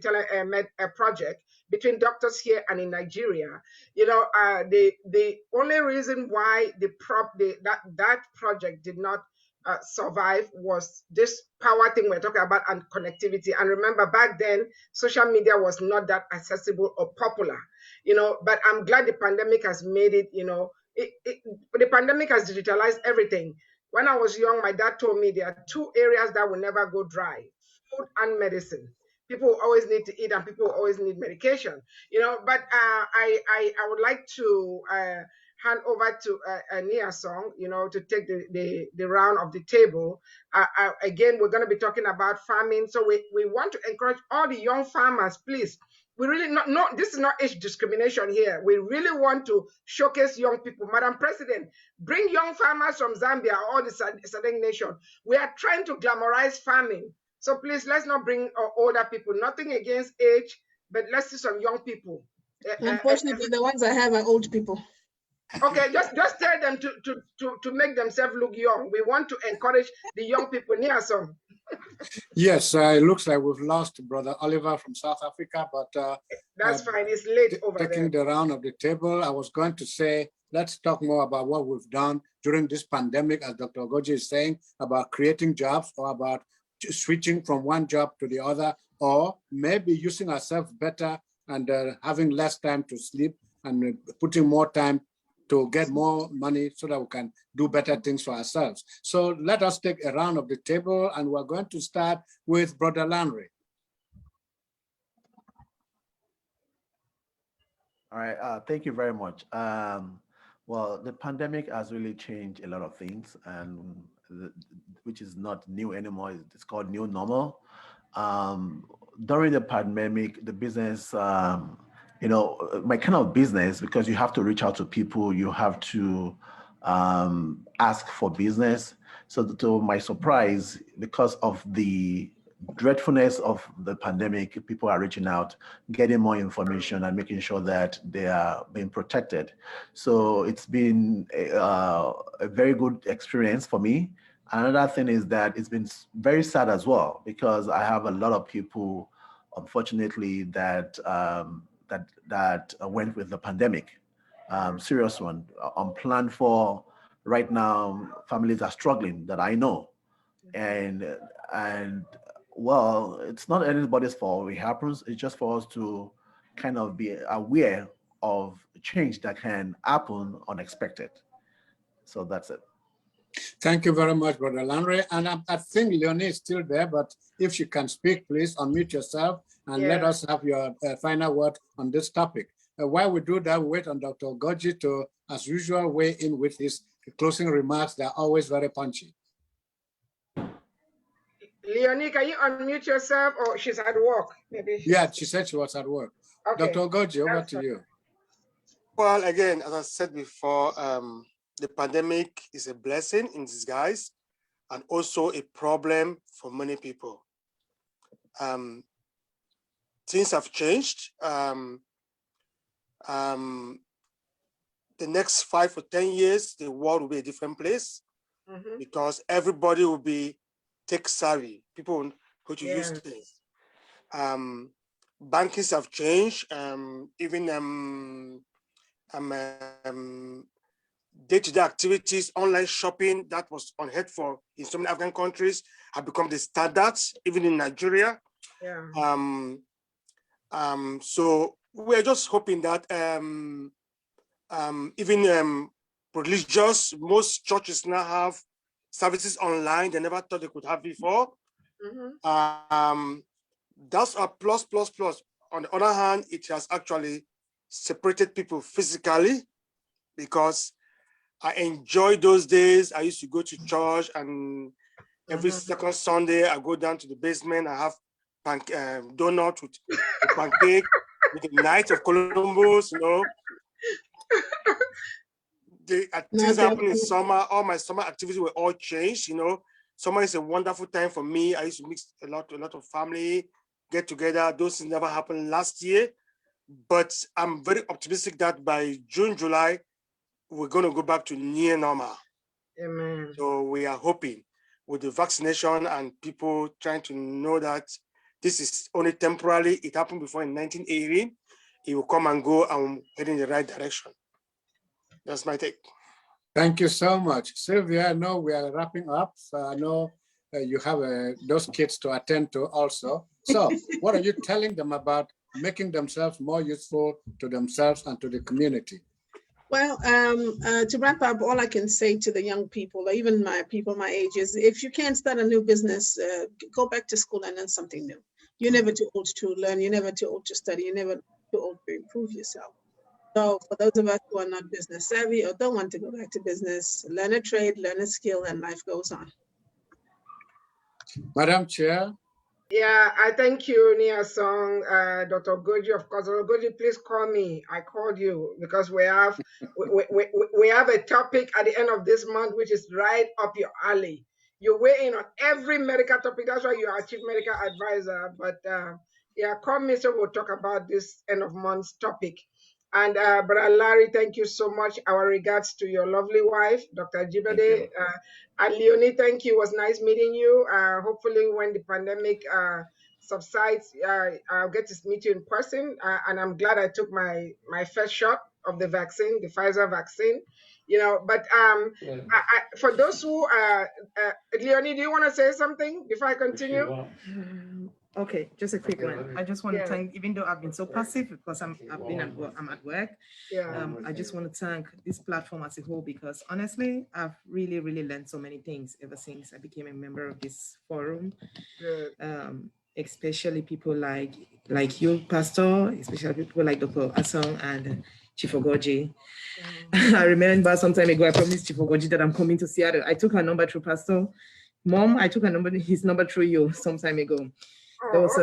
Speaker 1: project between doctors here and in Nigeria. The only reason why that project did not survive was this power thing we're talking about and connectivity. And remember, back then, social media was not that accessible or popular, but I'm glad the pandemic has made it, the pandemic has digitalized everything. When I was young, my dad told me there are 2 areas that will never go dry: food and medicine. People always need to eat and people always need medication, but I would like to hand over to Nia Song, to take the round of the table. Again, we're going to be talking about farming. So we want to encourage all the young farmers, please. We really this is not age discrimination here. We really want to showcase young people. Madam President, bring young farmers from Zambia or the Southern nation. We are trying to glamorize farming. So please, let's not bring older people. Nothing against age, but let's see some young people.
Speaker 2: Unfortunately, the ones I have are old people.
Speaker 1: Okay, just tell them to make themselves look young. We want to encourage the young people. Near some.
Speaker 3: Yes, it looks like we've lost Brother Oliver from South Africa, but
Speaker 1: that's fine. It's late over there.
Speaker 3: Taking the round of the table, I was going to say, let's talk more about what we've done during this pandemic, as Dr. Ogoji is saying, about creating jobs or about switching from one job to the other, or maybe using ourselves better and having less time to sleep and putting more time to get more money so that we can do better things for ourselves. So let us take a round of the table, and we're going to start with Brother Landry.
Speaker 5: All right, thank you very much. Well, the pandemic has really changed a lot of things, and which is not new anymore. It's called new normal. During the pandemic, the business, my kind of business, because you have to reach out to people, you have to ask for business. So to my surprise, because of the dreadfulness of the pandemic, people are reaching out, getting more information and making sure that they are being protected. So it's been a very good experience for me. Another thing is that it's been very sad as well, because I have a lot of people, unfortunately, that went with the pandemic. Serious one, unplanned for. Right now, families are struggling that I know, and well, it's not anybody's fault. It happens. It's just for us to kind of be aware of change that can happen unexpected. So that's it.
Speaker 3: Thank you very much, Brother Landry. And I think Leonie is still there, but if she can speak, please unmute yourself and let us have your final word on this topic. While we do that, we wait on Dr. Goji to, as usual, weigh in with his closing remarks. They're always very punchy.
Speaker 1: Leonie, can you unmute yourself, or she's at work? Maybe.
Speaker 3: Yeah, she said she was at work. Okay. Dr. Goji, over to you.
Speaker 8: Well, again, as I said before, the pandemic is a blessing in disguise and also a problem for many people. Things have changed. The next 5 or 10 years, the world will be a different place because everybody will be tech savvy. People who to use things. Bankings have changed. Even day-to-day activities, online shopping that was unheard of in so many African countries have become the standards, even in Nigeria. So we're just hoping that even religious, most churches now have services online they never thought they could have before. That's a plus. On the other hand, it has actually separated people physically, because I enjoy those days. I used to go to church, and every second Sunday I go down to the basement. I have donut with a pancake with the Knight of Columbus. You know, things happen in summer. All my summer activities were all changed. You know, summer is a wonderful time for me. I used to mix a lot of family get together. Those things never happened last year, but I'm very optimistic that by June, July, we're going to go back to near normal.
Speaker 1: Amen.
Speaker 8: So we are hoping with the vaccination and people trying to know that this is only temporary. It happened before in 1980. It will come and go, and head in the right direction. That's my take.
Speaker 3: Thank you so much. Sylvia, I know we are wrapping up. So I know you have those kids to attend to also. So what are you telling them about making themselves more useful to themselves and to the community?
Speaker 2: Well, to wrap up, all I can say to the young people, or even my people my age, is if you can't start a new business, go back to school and learn something new. You're never too old to learn. You're never too old to study. You're never too old to improve yourself. So for those of us who are not business savvy or don't want to go back to business, learn a trade, learn a skill, and life goes on.
Speaker 3: Madam Chair.
Speaker 1: Yeah, I thank you, Nia Song, Dr. Goji. Of course, Dr. Goji, please call me. I called you because we have a topic at the end of this month which is right up your alley. You weigh in on every medical topic. That's why you are Chief Medical Advisor. But yeah, call me so we'll talk about this end of month's topic. And Brother Larry, thank you so much. Our regards to your lovely wife, Dr. Jibede. And Leonie, thank you. It was nice meeting you. Hopefully when the pandemic subsides, I'll get to meet you in person. And I'm glad I took my first shot of the vaccine, the Pfizer vaccine. You know, but for those who, Leonie, do you want to say something before I continue?
Speaker 6: Okay, just a quick one. I just want to thank, even though I've been so passive because I'm at work. I just want to thank this platform as a whole, because honestly, I've really learned so many things ever since I became a member of this forum. Especially people like you, Pastor, especially people like Dr. Asong and Chief Ogoji. I remember some time ago, I promised Chief Ogoji that I'm coming to Seattle. I took her number through Pastor. Mom, I took his number through you some time ago.
Speaker 1: That's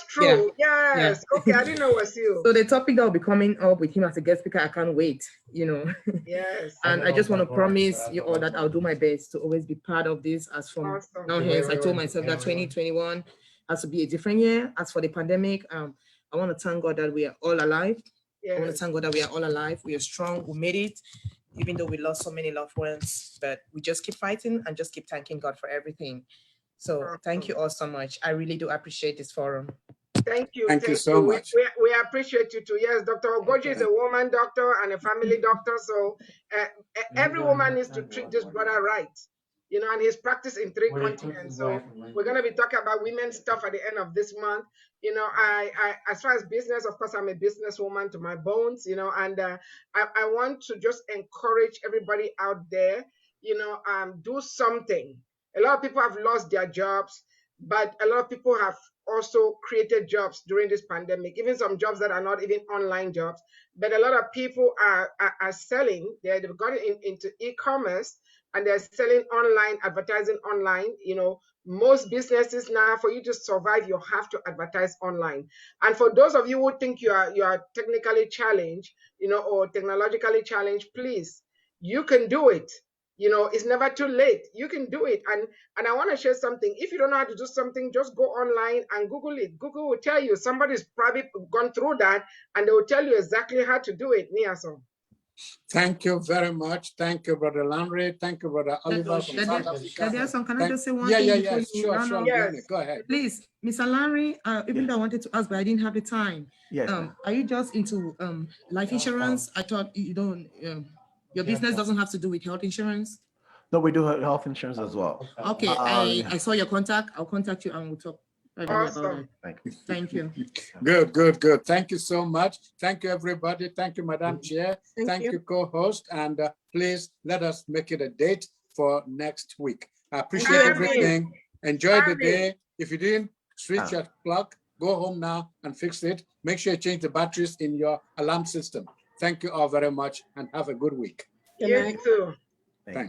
Speaker 1: true. Yeah. Yes. Okay, I didn't know it was you.
Speaker 6: So the topic that will be coming up with him as a guest speaker, I can't wait, you know.
Speaker 1: Yes.
Speaker 6: And I just want to promise you all that I'll do my best to always be part of this. As from now hence, I told myself that 2021 has to be a different year. As for the pandemic, I want to thank God that we are all alive. Yes. I want to thank God that we are all alive. We are strong. We made it, even though we lost so many loved ones. But we just keep fighting and just keep thanking God for everything. So thank you all so much. I really do appreciate this forum.
Speaker 1: Thank you.
Speaker 3: Thank you so much.
Speaker 1: We appreciate you too. Yes, Dr. Ogoji is a woman doctor and a family doctor. So every woman needs to treat this brother right. you know, and he's practiced in 3 continents. So we're going to be talking about women's stuff at the end of this month. You know, I as far as business, of course, I'm a businesswoman to my bones, you know, and I want to just encourage everybody out there, you know, do something. A lot of people have lost their jobs, but a lot of people have also created jobs during this pandemic, even some jobs that are not even online jobs. But a lot of people are selling. They've gotten into e-commerce, and they're selling online, advertising online. You know, most businesses now, for you to survive, you have to advertise online. And for those of you who think you are technically challenged, you know, or technologically challenged, please, you can do it. You know, it's never too late. You can do it. And I want to share something. If you don't know how to do something, just go online and Google it. Google will tell you. Somebody's probably gone through that, and they will tell you exactly how to do it. Niason.
Speaker 3: Thank you very much. Thank you, Brother Landry. Thank you, Brother Oliver from South Africa.
Speaker 6: Can I just say one thing before you run off?
Speaker 3: Yes. Go ahead.
Speaker 6: Please, Mr. Landry, even though I wanted to ask, but I didn't have the time.
Speaker 5: Yes.
Speaker 6: Are you just into life insurance? I thought you don't. Your business doesn't have to do with health insurance?
Speaker 5: No, we do health insurance as well.
Speaker 6: Okay, I saw your contact. I'll contact you and we'll talk.
Speaker 1: Awesome.
Speaker 6: Thank you.
Speaker 3: Good. Thank you so much. Thank you, everybody. Thank you, Madam Chair. Thank you, co-host. And please let us make it a date for next week. I appreciate everything. Enjoy the day. If you didn't switch your clock, go home now and fix it. Make sure you change the batteries in your alarm system. Thank you all very much and have a good week.
Speaker 1: You too.
Speaker 3: Thanks.